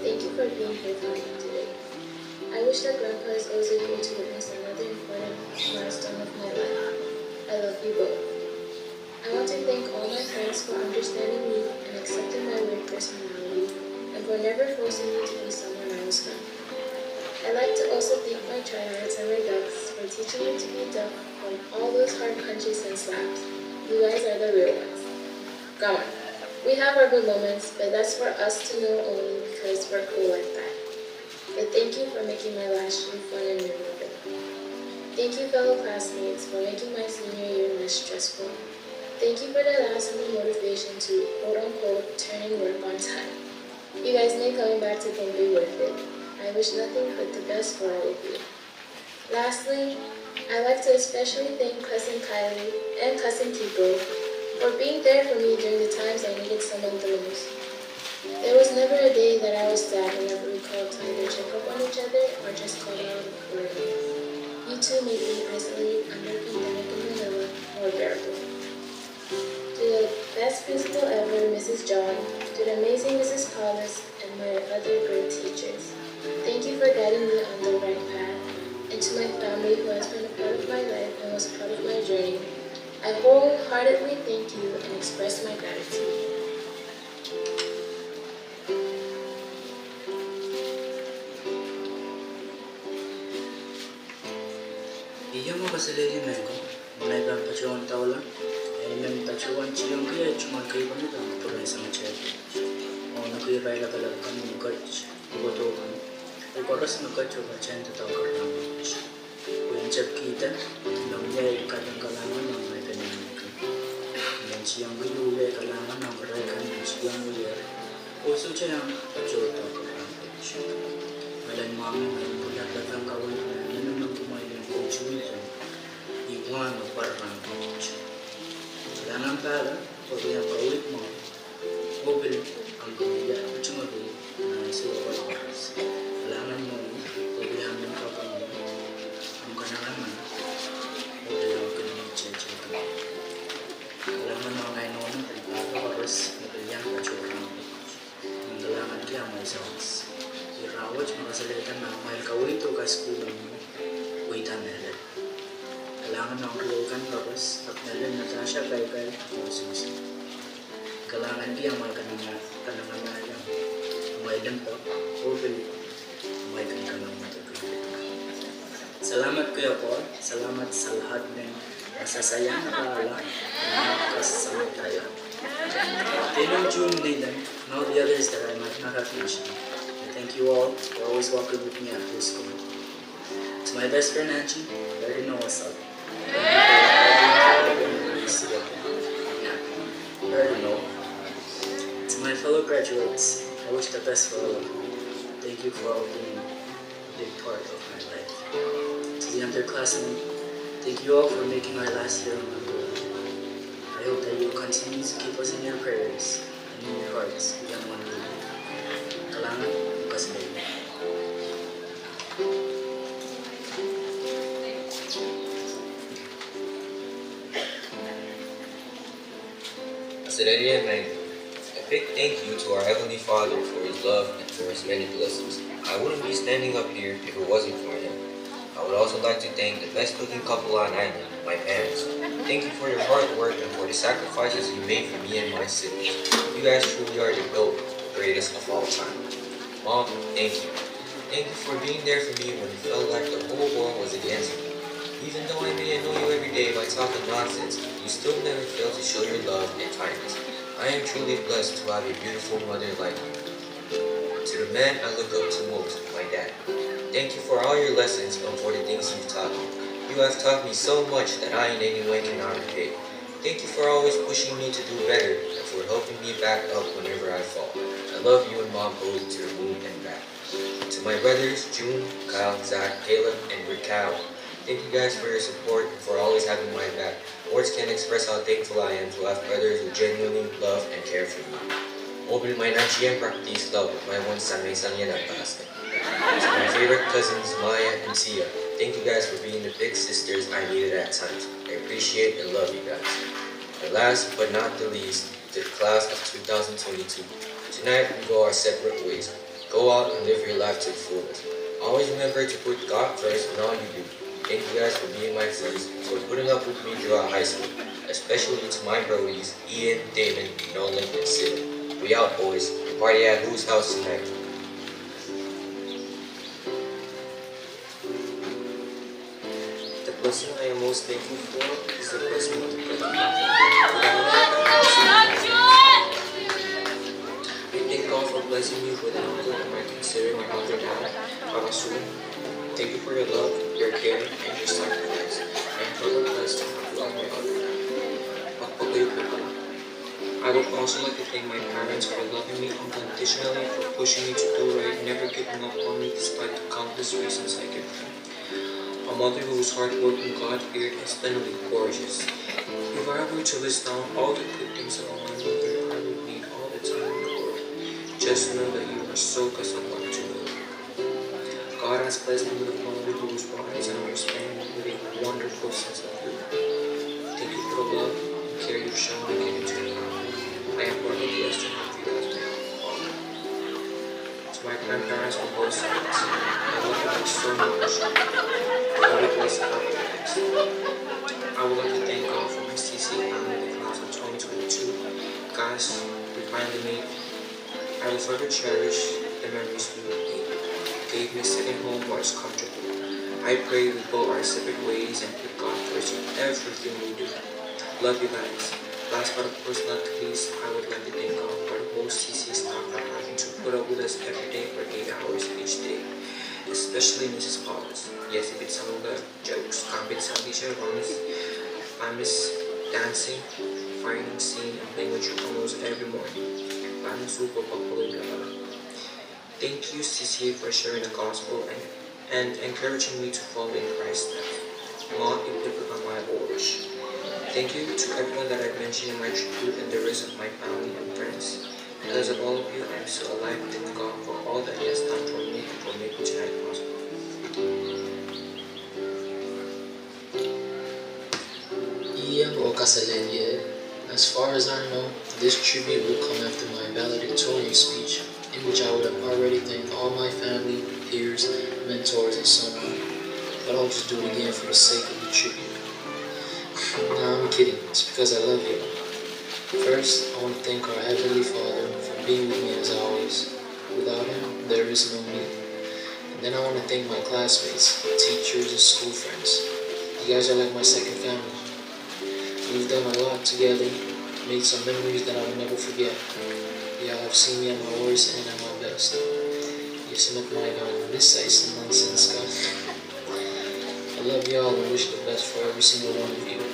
thank you for being here for me today. I wish that Grandpa is also here to witness another important milestone of my life. I love you both. I want to thank all my friends for understanding me and accepting my weird personality, and for never forcing me to be someone I was not. I'd like to also thank my tryhards and my ducks for teaching me to be duck from all those hard punches and slaps. You guys are the real ones. Come on. We have our good moments, but that's for us to know only because we're cool like that. But thank you for making my last year fun and memorable. Thank you, fellow classmates, for making my senior year less stressful. Thank you for the lasting motivation to, quote-unquote, turn in work on time. You guys made coming back to think be worth it. I wish nothing but the best for all of you. Lastly, I'd like to especially thank Cousin Kylie and Cousin Kiko for being there for me during the times I needed someone the most. There was never a day that I was sad whenever we called to either check up on each other or just call out for me. You two made being isolated under a pandemic in Manila more bearable. To the best principal ever, Mrs. John, to the amazing Mrs. Paulus, and my other great teachers, thank you for guiding me on the right path. And to my family who has been a part of my life and was part of my journey, I wholeheartedly thank you and express my gratitude. Iyo mo basilili mengo, mulai bang pacuan tawala, mem pacuan cium kaya cuma kaya kami bang pernah sama cewek. Oh nak kaya baik kata kan mukat, buat kan. Koras mukat coba cent tahu kerana. Uncap kita, namanya kadang kalangan namai penyamkan. Dan cium kaya ulai kalangan namai kan cium ulai. Osu cium pacuan tahu kerana. Malan mami punya datang kawan. Cumi Kailangan ng Logan Lopez at Nelen Natasha Baybay at Susan. Kailangan biyang mga kananganayang may dampo o balik may kanang matagulong. Salamat Kuya Paul, salamat sa lahat ng masasayang nakaala na nakasama tayo. Tinong June Leland and all the others that I might not have mentioned. And thank you all for always walking with me after school. To my best friend Angie, you already know what's up. You already know. To my fellow graduates, I wish the best for all of you. Thank you for all being a big part of my life. To the underclassmen, thank you all for making our last year memorable. I hope that you will continue to keep us in your prayers and in your hearts beyond one day. Kailangan bukas baby. Serenity and Maggie. A big thank you to our Heavenly Father for His love and for His many blessings. I wouldn't be standing up here if it wasn't for Him. I would also like to thank the best looking couple on island, my parents. Thank you for your hard work and for the sacrifices you made for me and my siblings. You guys truly are the greatest of all time. Mom, thank you. Thank you for being there for me when it felt like the whole world was against me. Even though I may annoy you every day by talking nonsense, you still never fail to show your love and kindness. I am truly blessed to have a beautiful mother like you. To the man I look up to most, my dad. Thank you for all your lessons and for the things you've taught me. You have taught me so much that I in any way cannot repay. Thank you for always pushing me to do better and for helping me back up whenever I fall. I love you and Mom both to the moon and back. To my brothers, June, Kyle, Zach, Caleb, and Ricardo. Thank you guys for your support and for always having my back. Words can't express how thankful I am to have brothers who genuinely love and care for me. Open my Nachian practice love with my one sanay-sanya na basket. To my favorite cousins, Maya and Tia. Thank you guys for being the big sisters I needed at times. I appreciate and love you guys. And last but not the least, to the class of 2022. Tonight we go our separate ways. Go out and live your life to the fullest. Always remember to put God first in all you do. Thank you guys for being my friends, for putting up with me throughout high school. Especially to my brodies, Ian, Damon, Nolan, and Sid. We out, boys. We party at whose house tonight? The blessing I am most thankful for is the blessing of the present. I thank God for blessing me with an uncle whom I consider my mother now, Abasu. Thank you for your love, your care, and your sacrifice. I am further blessed to have you on my other. I would also like to thank my parents for loving me unconditionally, for pushing me to do right, never giving up on me despite the countless reasons I give them. A mother who is hardworking, God-feared, and splendidly gorgeous. If I were to list down all the good things about my mother, I would need all the time in the world. Just know that you are so someone to me. God has blessed me with a mother who is wise and understanding with a wonderful sense of humor. Thank you for the love and care you've shown and given to me. I am forever blessed to have you as my father. To my grandparents on both sides, I love you guys so much. God bless you guys. I would like to thank God for my CC family in the class of 2022. Guys, we finally made it. I will forever cherish the memories we made. Gave me a second home where it's comfortable. I pray we go our separate ways and put God first in everything we do. Love you guys. Last but of course not least, I would like to thank God for the whole CC staff for having to put up with us every day for 8 hours each day. Especially Mrs. Paulus. Yes, if it's some of the jokes, I miss dancing, finding scene, and playing with you almost every morning. Thank you, CCA, for sharing the gospel and encouraging me to follow in Christ's steps. Mom, my orders. Thank you to everyone that I've mentioned in my tribute and the rest of my family and friends. Because of all of you, I am still alive and thank God for all that He has done for me and for making tonight possible. As far as I know, this tribute will come after my valedictorian speech, in which I would have already thanked all my family, peers, mentors, and so on. But I'll just do it again for the sake of the tribute. kidding. It's because I love you. First, I want to thank our Heavenly Father for being with me as always. Without Him, there is no me. And then I want to thank my classmates, teachers, and school friends. You guys are like my second family. We've done a lot together, made some memories that I will never forget. Y'all have seen me at my worst and at my best. You seem like my missise and nonsense guy. I love y'all and wish the best for every single one of you.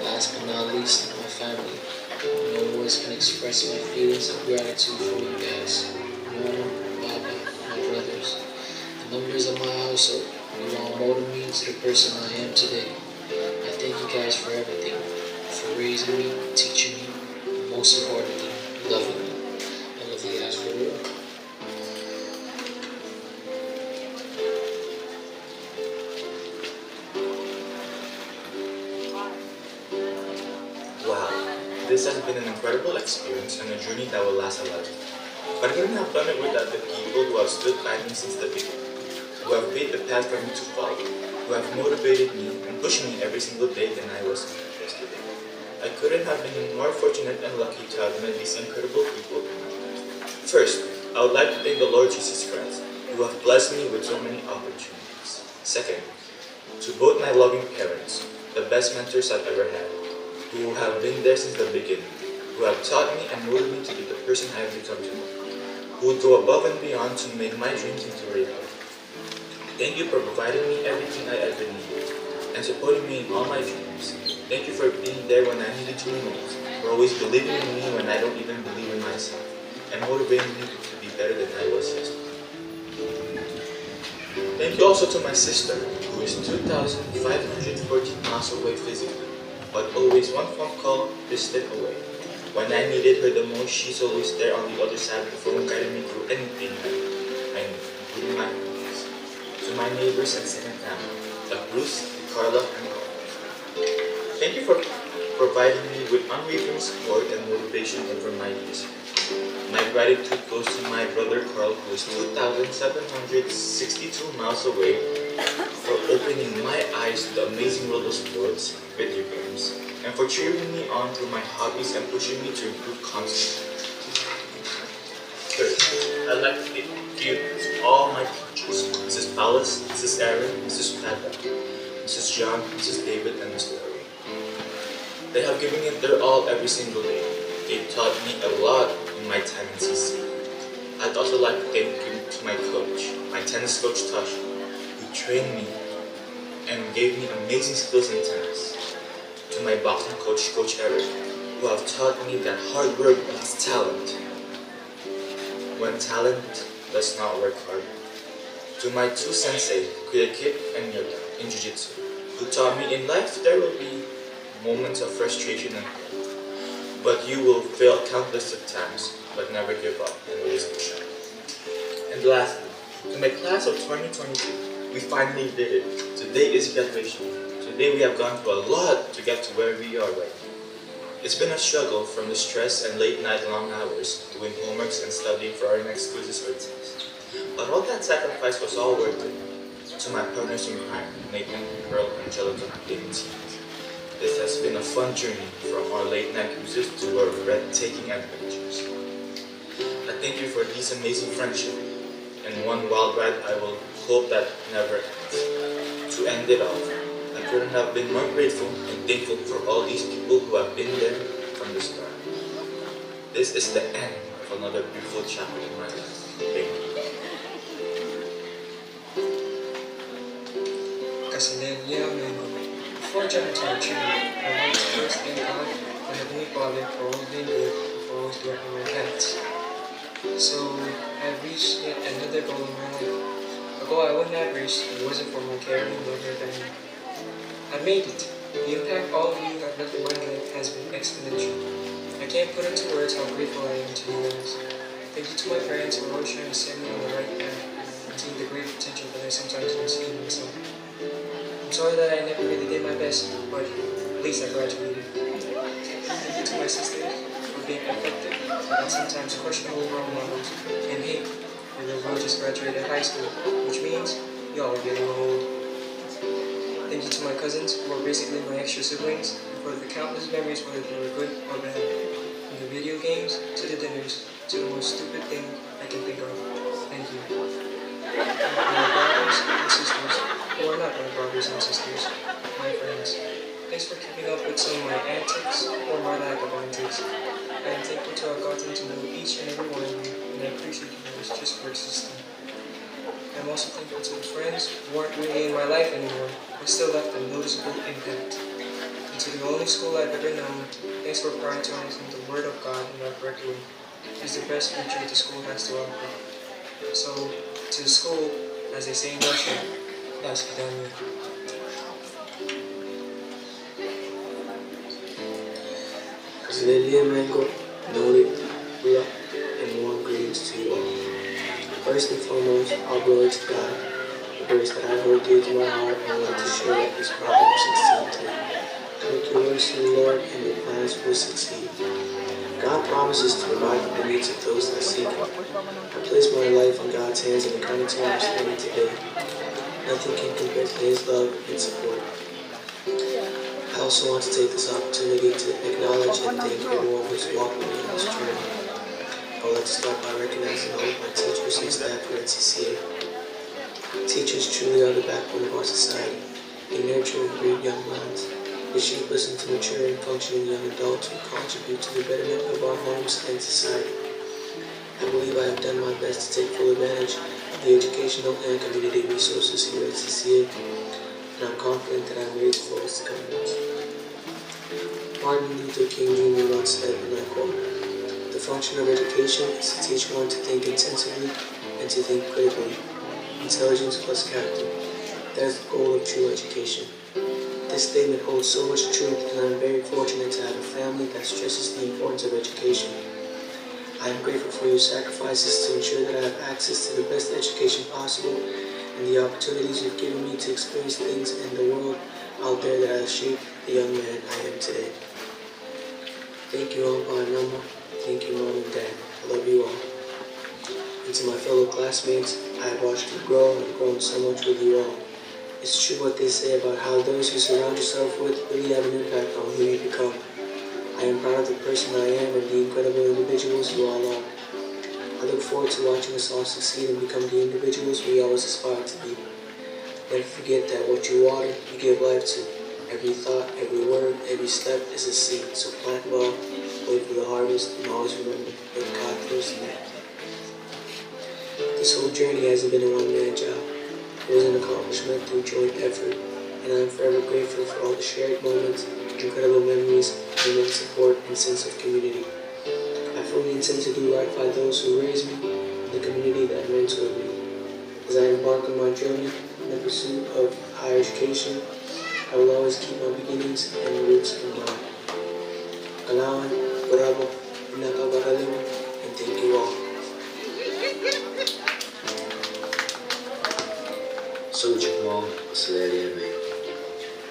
Last but not least, my family. No words can express my feelings of gratitude for you guys. Mama, Papa, my brothers, the members of my household. You all molded me into the person I am today. I thank you guys for everything, for raising me, teaching me, and most importantly, loving me. I love you guys for real. Wow, this has been an incredible experience and a journey that will last a lifetime. But I couldn't have done it without the people who have stood by me since the beginning, who have paved the path for me to follow, who have motivated me and pushed me every single day than I was yesterday. I couldn't have been more fortunate and lucky to have met these incredible people in my life. First, I would like to thank the Lord Jesus Christ, who have blessed me with so many opportunities. Second, to both my loving parents, the best mentors I've ever had, who have been there since the beginning, who have taught me and molded me to be the person I have become today, who would go above and beyond to make my dreams into reality. Thank you for providing me everything I ever needed and supporting me in all my dreams. Thank you for being there when I needed you most, for always believing in me when I don't even believe in myself, and motivating me to be better than I was yesterday. Thank you also to my sister, who is 2,514 miles away physically, but always one phone call distant away. When I needed her the most, she's always there on the other side of the phone, guiding me through anything I need, including my needs. To my neighbors and second family, like Bruce, Carla, and Carl. Thank you for providing me with unwavering support and motivation over my years. My gratitude goes to my brother Carl, who is 2,762 miles away, for opening my eyes to the amazing world of sports, video games, and for cheering me on through my hobbies and pushing me to improve constantly. Third, I'd like to thank you to all my teachers, Mrs. Palace, Mrs. Aaron, Mrs. Pata, Mrs. John, Mrs. David, and Mr. Larry. They have given it their all every single day. They taught me a lot in my time in CC. I'd also like to thank you to my coach, my tennis coach Tasha, who trained me and gave me amazing skills in tennis. To my boxing coach, Coach Eric, who have taught me that hard work beats talent, when talent does not work hard. To my two sensei, Kuya Kip and Yoda, in Jiu-Jitsu, who taught me in life there will be moments of frustration and pain, but you will fail countless of times, but never give up and always push on. And lastly, to my class of 2022, we finally did it. Today is graduation. Today we have gone through a lot to get to where we are right now. It's been a struggle from the stress and late night long hours, doing homeworks and studying for our next quizzes or tests. But all that sacrifice was all worth it. To my partners in crime, Nathan, Pearl, Angelica, and David Simmons. This has been a fun journey from our late night cruises to our breathtaking adventures. I thank you for these amazing friendships, and one wild ride I will hope that never ends. To end it off, I couldn't have been more grateful and thankful for all these people who have been there from the start. This is the end of another beautiful chapter in my life. Thank you. Before jumping to our tribute, I want to first thank God and Heavenly Father for always being good and for always directing my paths. So, I've reached yet another goal in my life. A goal I wouldn't have reached if it wasn't for my caring and loving family. I made it. The impact all of you have left in my life has been exponential. I can't put into words how grateful I am to you guys. Thank you to my parents for always trying to set me on the right path and seeing the great potential that I sometimes don't see in myself. I'm sorry that I never really did my best, but at least I graduated. Thank you to my sisters for being effective and sometimes questionable role models. And hey, we will just graduated high school, which means y'all are getting old. Thank you to my cousins, who are basically my extra siblings, for the countless memories, whether they were good or bad. From the video games, to the dinners, to the most stupid thing I can think of. Thank you. And my brothers and sisters, who are not my brothers and sisters, my friends. Thanks for keeping up with some of my antics, or my lack of antics. I am thankful to have gotten to know each and every one of you, and I appreciate you guys just for existing. I'm also thankful to the friends who aren't really in my life anymore, but still left a noticeable impact. And to the only school I've ever known, thanks for prioritizing the Word of God in our curriculum. It's the best future the school has to offer. So, to the school, as they say in Russian, до свидания. Xavier Mango, Noli, Love, and warm greetings to you all. First and foremost, all glory to God, the grace that I hold dear to my heart, and I would like to share that is Proverbs 16:3. Commit your works to the Lord, and your plans will succeed. God promises to provide for the needs of those that seek Him. I place my life in God's hands and I'm coming to understanding today. Nothing can compare to His love and support. I also want to take this opportunity to acknowledge and thank everyone who's walked with me on this journey. I would like to start by recognizing all of my teachers and staff here at CCA. Teachers truly are the backbone of our society. They nurture and breed young minds. They shape us into mature and functioning young adults who contribute to the betterment of our homes and society. I believe I have done my best to take full advantage of the educational and community resources here at CCA, and I'm confident that I'm ready for what's to come next. Martin Luther King Jr. once said, and I quote, "The function of education is to teach one to think intensively and to think critically. Intelligence plus character. That is the goal of true education." This statement holds so much truth, and I'm very fortunate to have a family that stresses the importance of education. I am grateful for your sacrifices to ensure that I have access to the best education possible and the opportunities you've given me to experience things in the world out there that have shaped the young man I am today. Thank you, Uncle and Mama. Thank you, Mom and Dad. I love you all. And to my fellow classmates, I have watched you grow and grown so much with you all. It's true what they say about how those you surround yourself with really have an impact on who you become. I am proud of the person I am and the incredible individuals you all are. I look forward to watching us all succeed and become the individuals we always aspire to be. Never forget that what you water, you give life to. Every thought, every word, every step is a seed. So plant well, wait for the harvest, and always remember that God first next. This whole journey hasn't been a one-man job. It was an accomplishment through joint effort, and I am forever grateful for all the shared moments, incredible memories, immense support, and sense of community. I fully intend to do right by those who raised me, and the community that mentored me. As I embark on my journey in the pursuit of higher education, I will always keep my beginnings and roots in mind. Kailangan, bravo, pinakabaralim, and thank you all.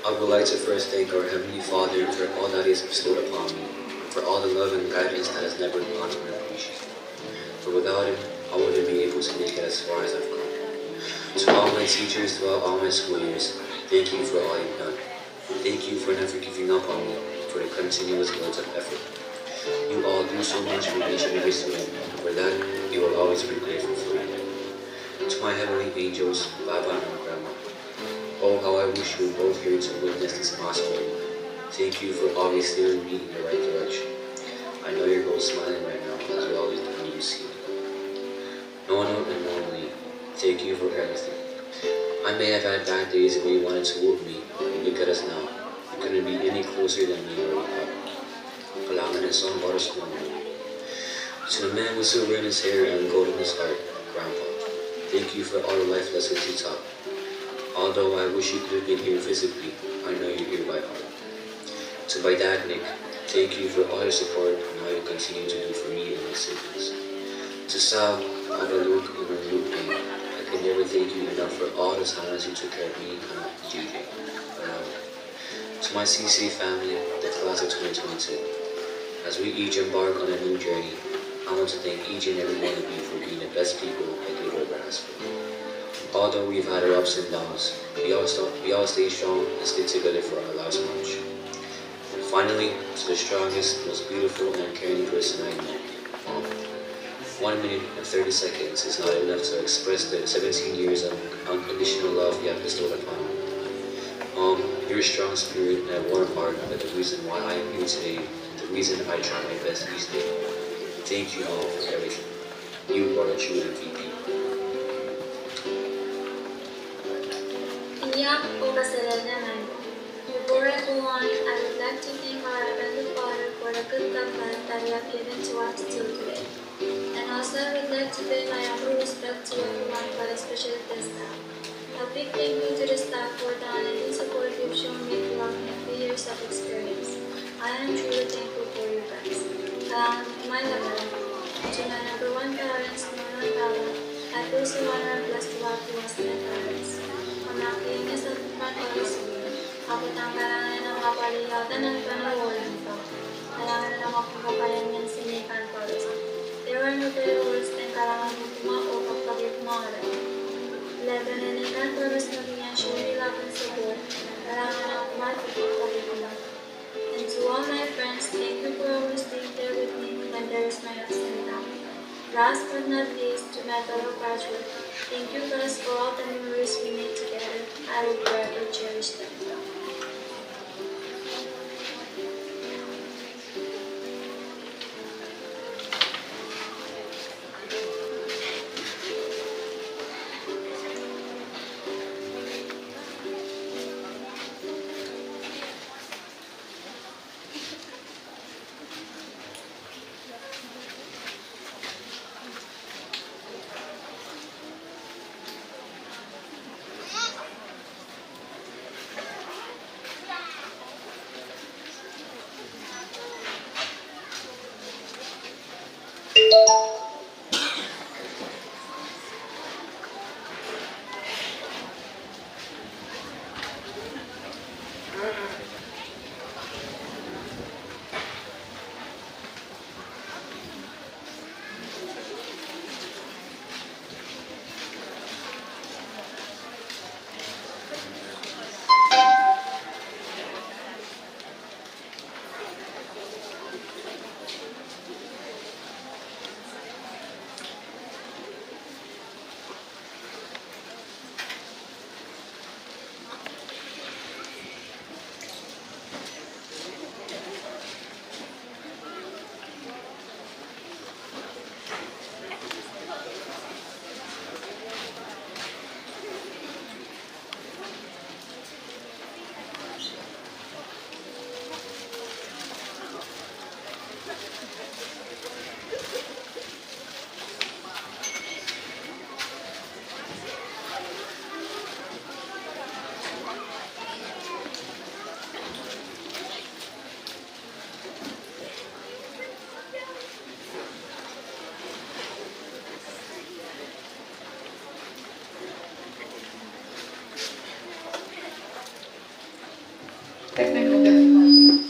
I would like to first thank our Heavenly Father for all that He has bestowed upon me, for all the love and guidance that has never gone unappreciated. For without Him, I wouldn't be able to make it as far as I've come. To all my teachers throughout all my school years, thank you for all you've done. Thank you for never giving up on me, for the continuous loads of effort. You all do so much for each and every student, and for that, we will always be grateful for you. To my heavenly angels, Baba and Grandma, oh, how I wish you were both here to witness this possible. Thank you for always steering me in the right direction. I know you're both smiling right now, as we always do when you see me. Nona and Normally, thank you for everything. I may have had bad days where you wanted to whoop me, but look at us now. You couldn't be any closer than me or your papa. Kailangan and song about us now. To the man with silver in his hair and gold in his heart, Grandpa, thank you for all the life lessons you taught. Although I wish you could have been here physically, I know you're here by heart. To my dad, Nick, thank you for all your support and all you continue to do for me and my siblings. To Sal, Papa Luke, and Luke, I can never thank you enough for all the times you took care of me and JJ. To my CC family, the class of 2022, as we each embark on a new journey, I want to thank each and every one of you for being the best people I could ever ask for. Although we've had our ups and downs, we all stay strong and stick together for our last march. And finally, to the strongest, most beautiful, and caring person I know, Mom. 1 minute and 30 seconds is not enough to express the 17 years of unconditional love you have bestowed upon me. Mom, your strong spirit and warm heart are the reason why I am here today, and the reason I try my best each day. Thank you, Mom, for everything. You are a true MVP. Iyak o kasalanan naman. Before I go on, I would like to thank our Heavenly Father for the good government that He has given to us till today. And also I would like to pay my humble respect to everyone, but especially the staff. A big thank you to the staff for the unending support you've shown me throughout my 3 years of experience. I am truly thankful for you guys. My level, to my number one parents, Mama and Papa, I feel so honored and blessed to have you as my parents. Pamakinig sa pagpapalisiyo, ako tanggalangan ng kapaliyatan ng panawalan ito. Kailangan ng akong kapayangan sinikan para sa. There are no better words than kailangan mo tumao kapag mo rin. Labananikan para sa nabiyang siyuri laban sa buwan, kailangan ng kumatik kapag mo. And to all my friends, thank you for always being there with me when there is my ups and downs. Last but not least, to my fellow graduates, thank you guys for all the memories we made together. I will forever cherish them. Technical difficulties.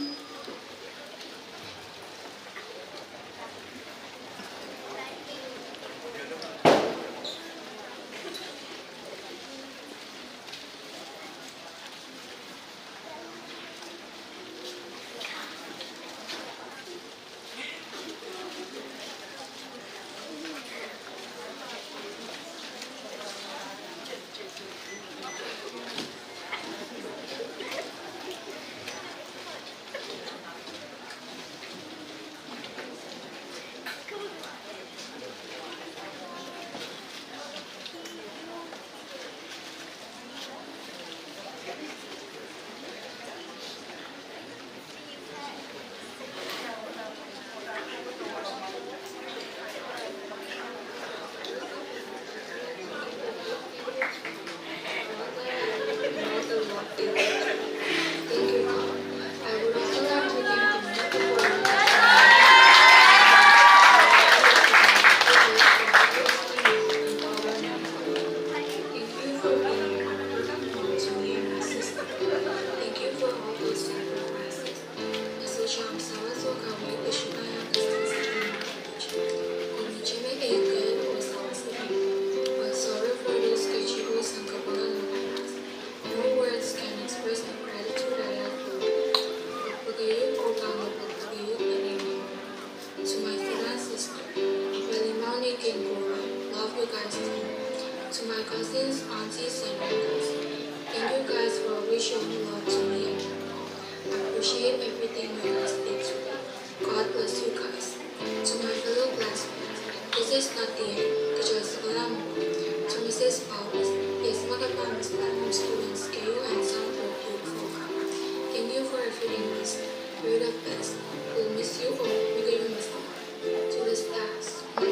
very best. We'll miss you all. To the staffs, thank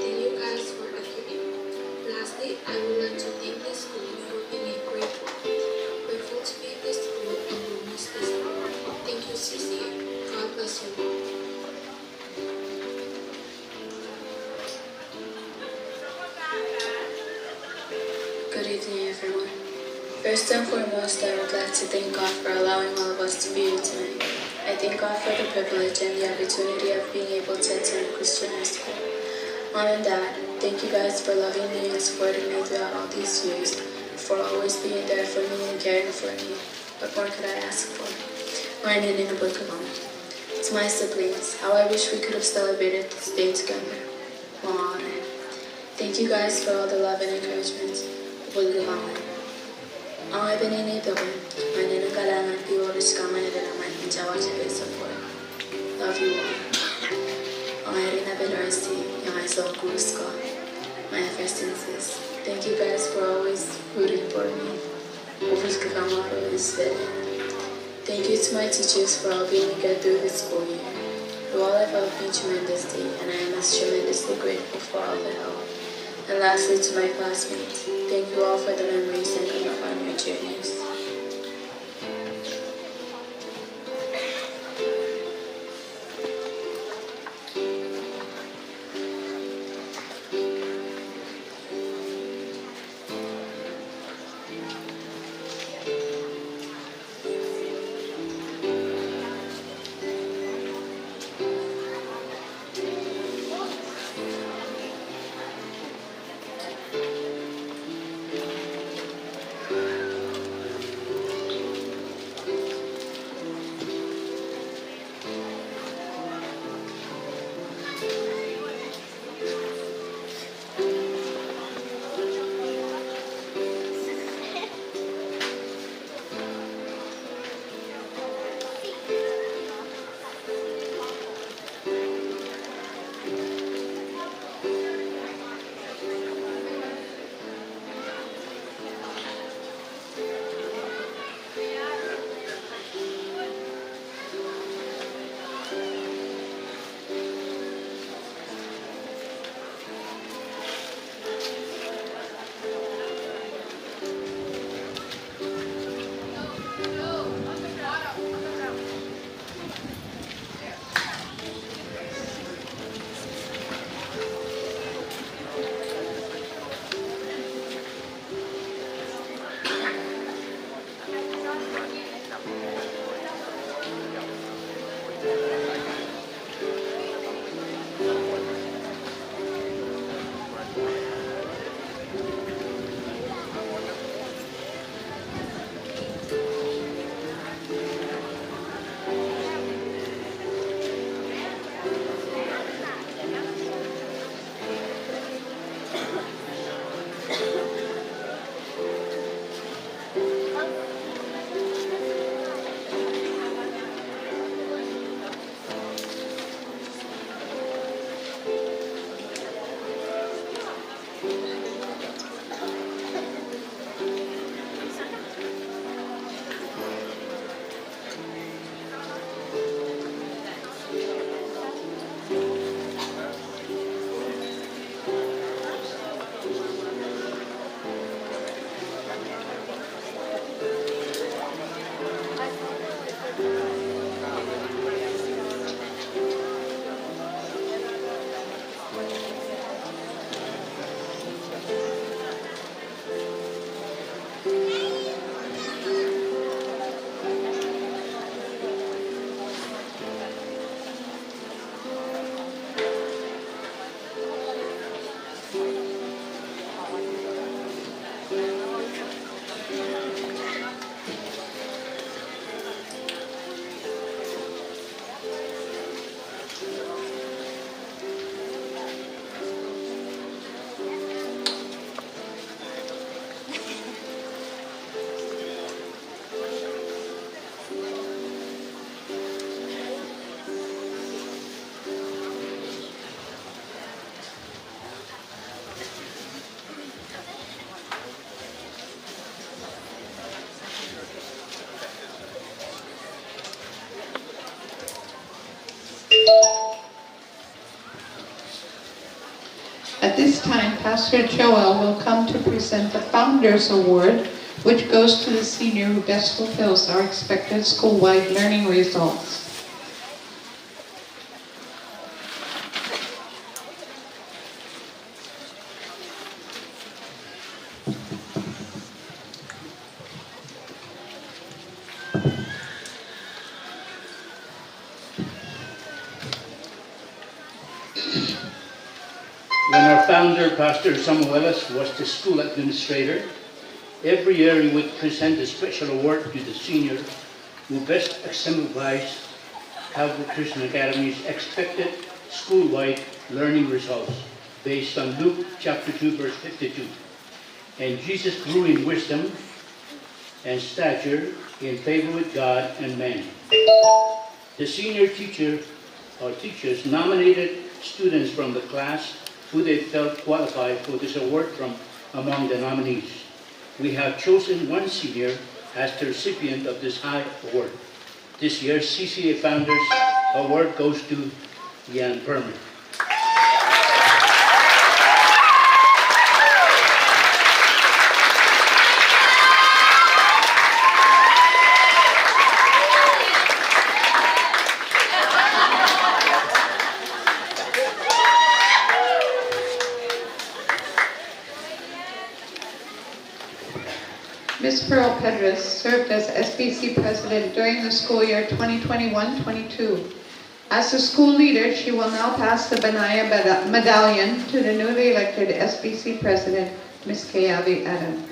you guys for everything. Lastly, I would like to thank the school for being a great one. Grateful to be at this school and will miss this school. Thank you, CCA. God bless you all. Good evening, everyone. First and foremost, I would like to thank God for allowing all of us to be here tonight. I thank God for the privilege and the opportunity of being able to attend Christian high school. Mom and Dad, thank you guys for loving me and supporting me throughout all these years, for always being there for me and caring for me. What more could I ask for? Learning in the book of Mom. To my siblings, how I wish we could have celebrated this day together. Mom, thank you guys for all the love and encouragement. Ang ibinini doon, manananggalangan di oras ka manadalaman ng Jawa sa support. Love you all. Ang Irina Belarsi, yung Isol Cruz ko. My first instance. Thank you guys for always rooting for me. Thank you to my teachers for helping me get through this school year. You all have helped me tremendously, and I am tremendously grateful for all the help. And lastly, to my classmates, thank you all for the memories and good luck on your journeys. this time, Pastor Joel will come to present the Founders Award, which goes to the senior who best fulfills our expected school-wide learning results. When our founder, Pastor Samuelis, was the school administrator, every year he would present a special award to the senior who best exemplifies Calvary Christian Academy's expected school-wide learning results based on Luke chapter 2, verse 52. And Jesus grew in wisdom and stature, in favor with God and men. The senior teachers nominated students from the class who they felt qualified for this award from among the nominees. We have chosen one senior as the recipient of this high award. This year's CCA Founders Award goes to Yan Perman. Ms. Pearl Pedras served as SBC president during the school year 2021-22. As the school leader, she will now pass the Benaya Medallion to the newly elected SBC president, Ms. Kayabi Adam.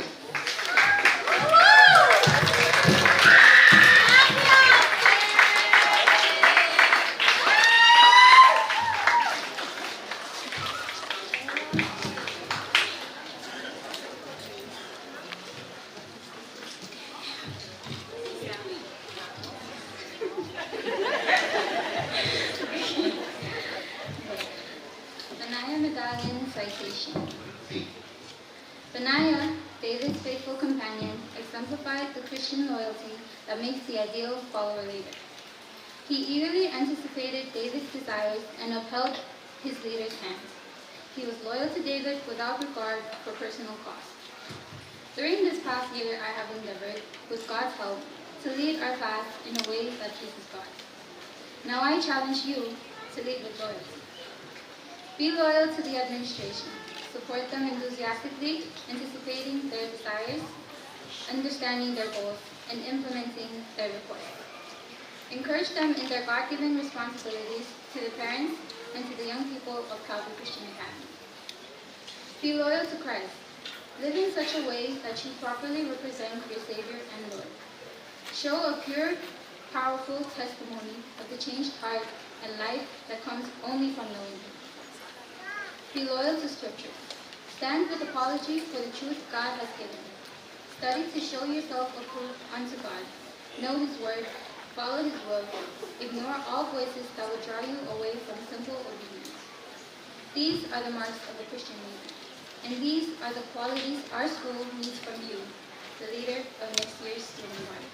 Benaya Medallion Citation. Benaya, David's faithful companion, exemplified the Christian loyalty that makes the ideal follower leader. He eagerly anticipated David's desires and upheld his leader's hand. He was loyal to David without regard for personal cost. During this past year, I have endeavored, with God's help, to lead our class in a way that pleases God. Now I challenge you to lead with loyalty. Be loyal to the administration. Support them enthusiastically, anticipating their desires, understanding their goals, and implementing their requests. Encourage them in their God-given responsibilities to the parents and to the young people of Calvary Christian Academy. Be loyal to Christ. Live in such a way that you properly represent your Savior and Lord. Show a pure, powerful testimony of the changed heart and life that comes only from knowing Him. Be loyal to Scripture. Stand with apology for the truth God has given. Study to show yourself approved unto God. Know His word. Follow His will. Ignore all voices that will draw you away from simple obedience. These are the marks of a Christian leader. And these are the qualities our school needs from you, the leader of next year's student body.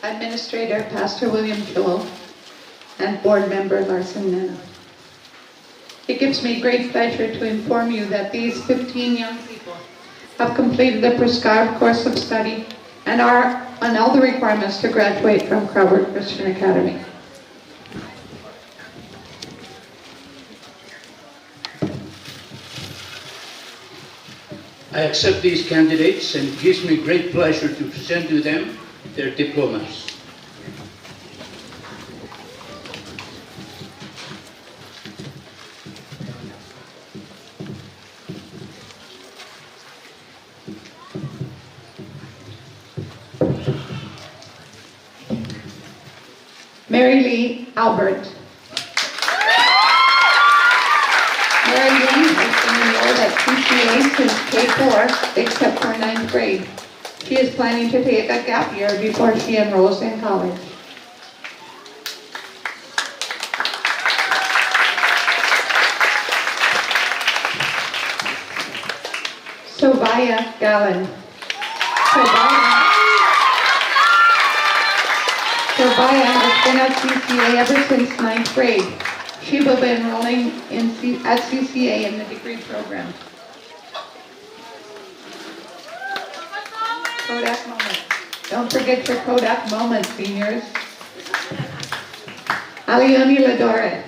Administrator Pastor William Joel, and Board Member Larson Nana. It gives me great pleasure to inform you that these 15 young people have completed the prescribed course of study and are on all the requirements to graduate from Calvary Christian Academy. I accept these candidates and it gives me great pleasure to present to them their diplomas. Mary Lee Albert. Mary Lee has been enrolled at CCA since K4, except for 9th grade. She is planning to take a gap year before she enrolls in college. Sobaya Gallen. Sobaya has been at CCA ever since 9th grade. She will be enrolling at CCA in the degree program. Kodak moment. Don't forget your Kodak moment, seniors. Alioni Ladore.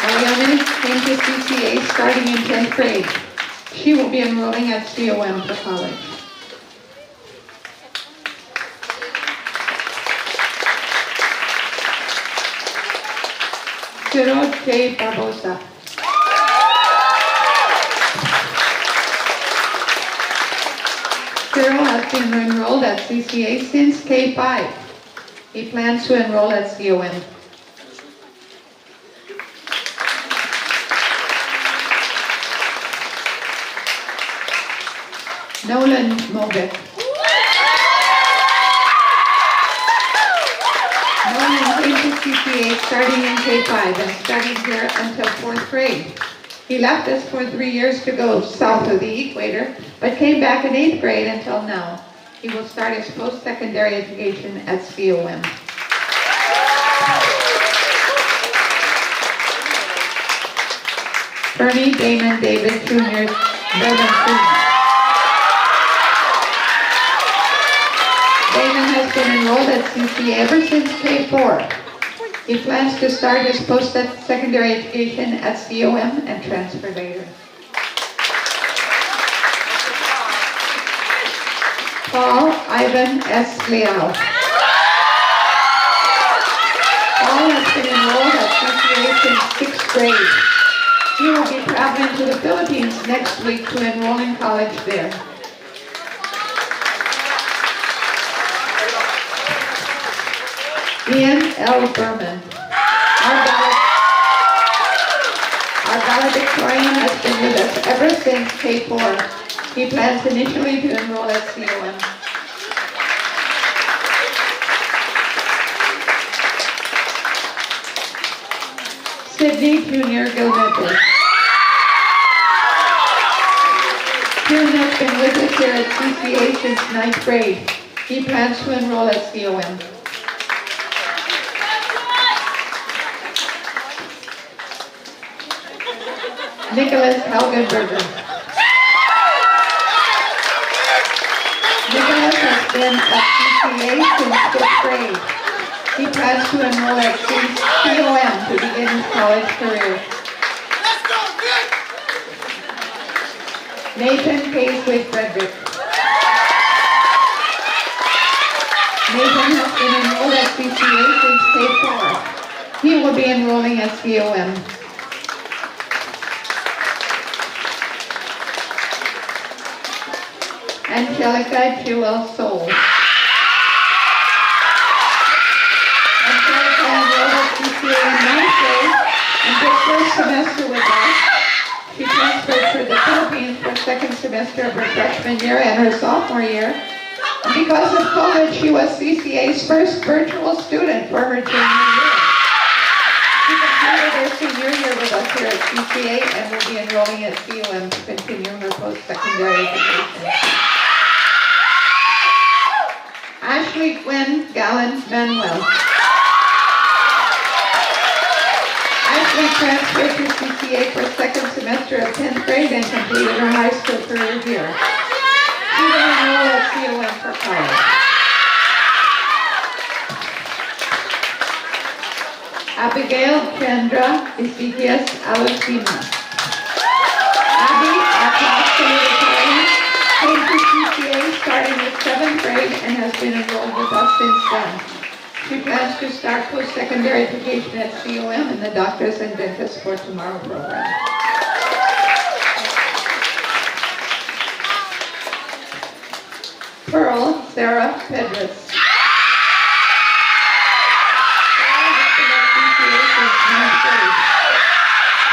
Alioni came to CCA starting in 10th grade. She will be enrolling at COM for college. Cyril J. Barbosa. Cyril has been enrolled at CCA since K5. He plans to enroll at COM. Nolan Mobic. Nolan came to CCA starting in K5 and studied here until 4th grade. He left us for 3 years to go south of the equator, but came back in 8th grade until now. He will start his post-secondary education at COM. Bernie Damon David Jr. Bourbon Jr. Damon has been enrolled at CCA ever since K4. He plans to start his post-secondary education at COM and transfer later. Paul Ivan S. Leal. Paul has been enrolled at CCA since 6th grade. He will be traveling to the Philippines next week to enroll in college there. Ian L. Berman. Our valedictorian has been with us ever since K4. He plans initially to enroll at COM. Sidney Jr. Gilnetty. June has been with us here at CCA since 9th grade. He plans to enroll at COM. Nicholas Helgenberger. Nicholas has been at CCA since 5th grade. He plans to enroll at COM to begin his college career. Nathan Paisley Frederick. Nathan has been enrolled at CCA since K4. He will be enrolling at COM. Angelica Jewel Soul. Angelica enrolled at CCA in 9th grade and did first semester with us. She transferred to the Philippines for second semester of her freshman year and her sophomore year. And because of COVID, she was CCA's first virtual student for her junior year. She completed her senior year with us here at CCA and will be enrolling at COM to continue her post-secondary education. Ashley Gwen Gallen Manuel. Ashley transferred to CCA for second semester of 10th grade and completed her high school career here. She will enroll at COM for college. Abigail Chandra Ezequias Alusima. Abby, our class came to CCA starting with 7th grade and has been enrolled with us since then. She plans to start post-secondary education at COM in the Doctors and Dentists for Tomorrow program. Pearl Sarah Pedras.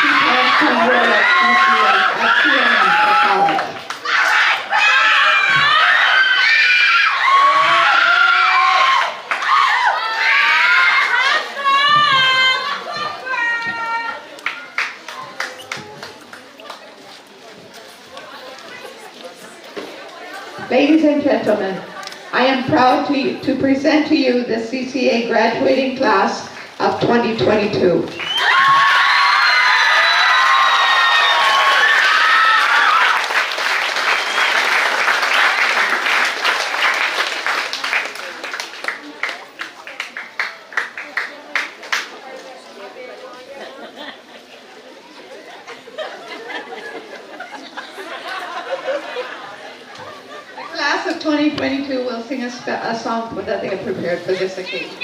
She plans to enroll at COM for college. Ladies and gentlemen, I am proud to present to you the CCA graduating class of 2022. The class of 2022 will sing a song that they have prepared for this occasion.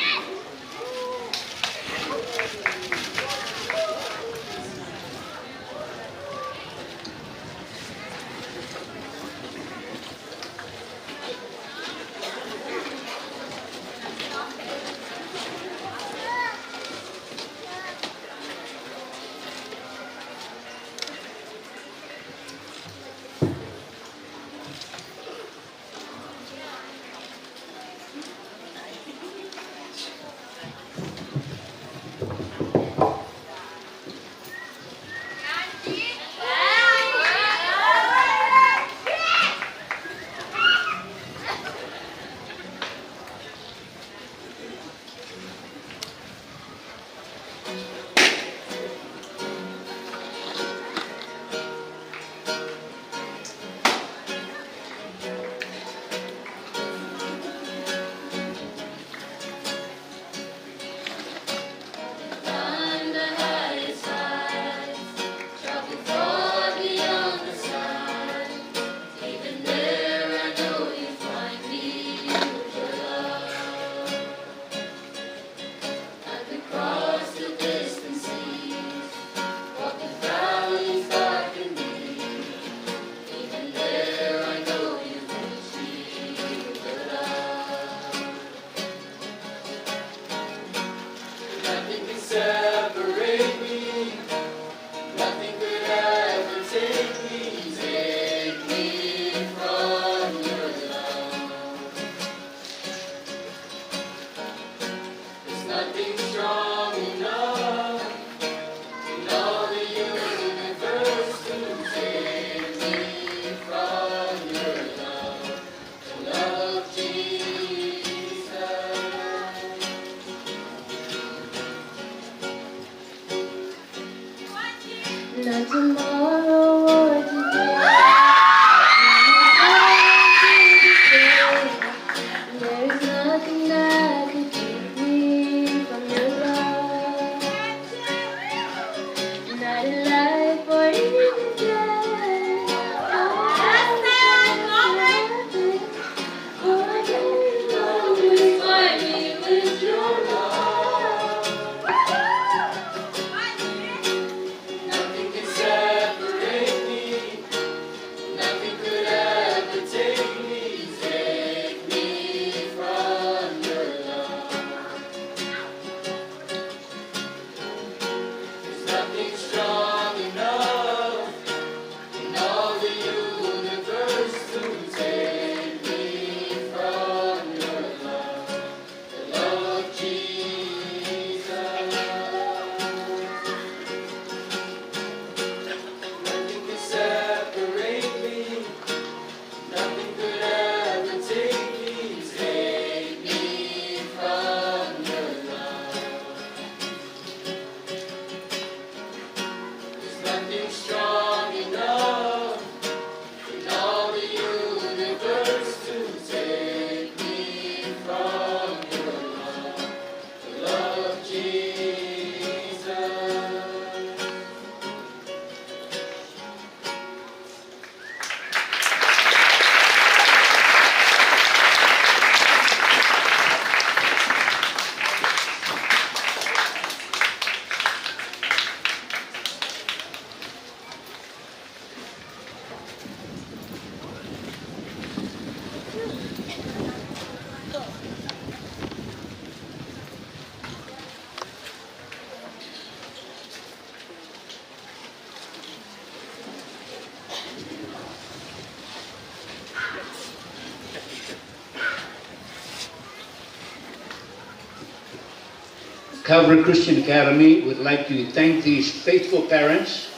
Calvary Christian Academy would like to thank these faithful parents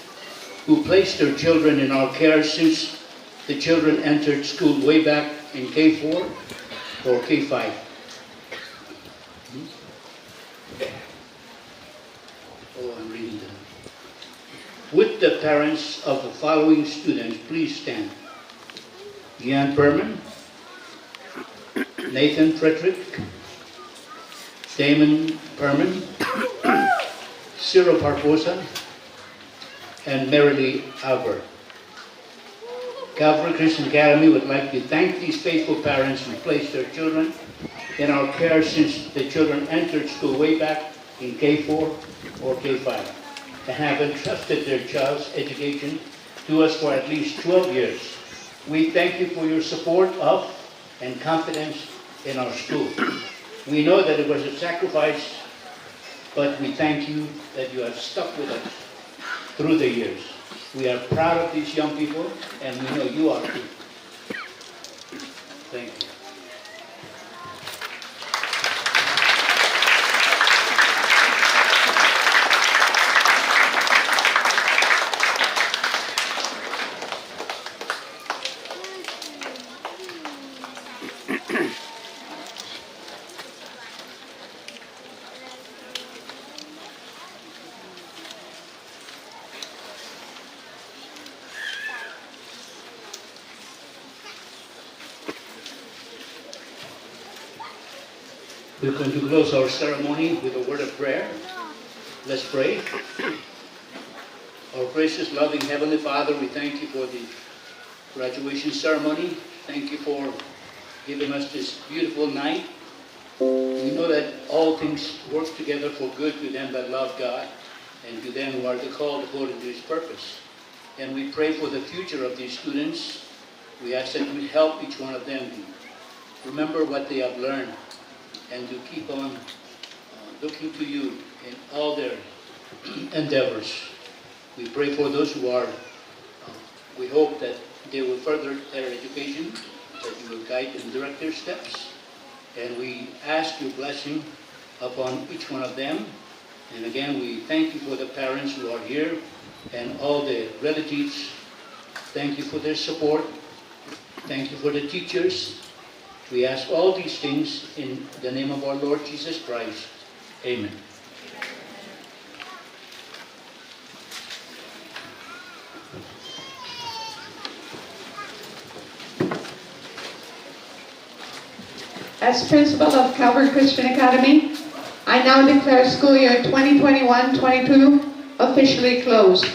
who placed their children in our care since the children entered school way back in K4 or K5. Oh, I'm reading them. With the parents of the following students, please stand. Ian Perman, Nathan Frederick, Damon Perman, Cyril Parposa, and Marilee Albert. Calvary Christian Academy would like to thank these faithful parents who placed their children in our care since the children entered school way back in K4 or K5 and have entrusted their child's education to us for at least 12 years. We thank you for your support of and confidence in our school. We know that it was a sacrifice, but we thank you that you have stuck with us through the years. We are proud of these young people, and we know you are too. Thank you. We're going to close our ceremony with a word of prayer. Let's pray. Our gracious, loving Heavenly Father, we thank you for the graduation ceremony. Thank you for giving us this beautiful night. We know that all things work together for good to them that love God and to them who are called according to His purpose. And we pray for the future of these students. We ask that you help each one of them to remember what they have learned and to keep on looking to you in all their endeavors. We pray for those who are, we hope that they will further their education, that you will guide and direct their steps. And we ask your blessing upon each one of them. And again, we thank you for the parents who are here and all the relatives. Thank you for their support. Thank you for the teachers. We ask all these things in the name of our Lord Jesus Christ. Amen. As principal of Calvary Christian Academy, I now declare school year 2021-22 officially closed.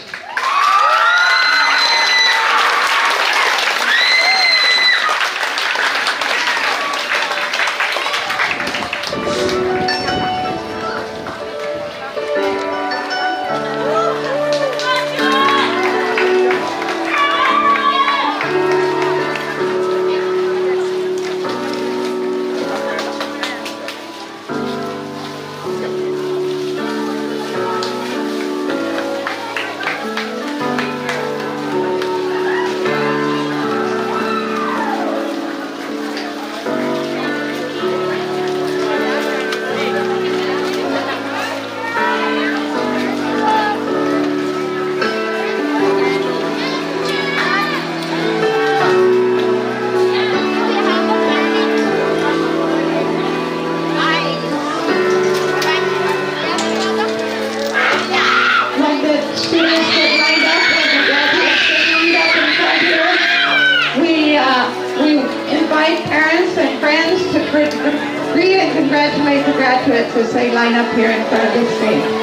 Greet and congratulate the graduates as they line up here in front of the stage.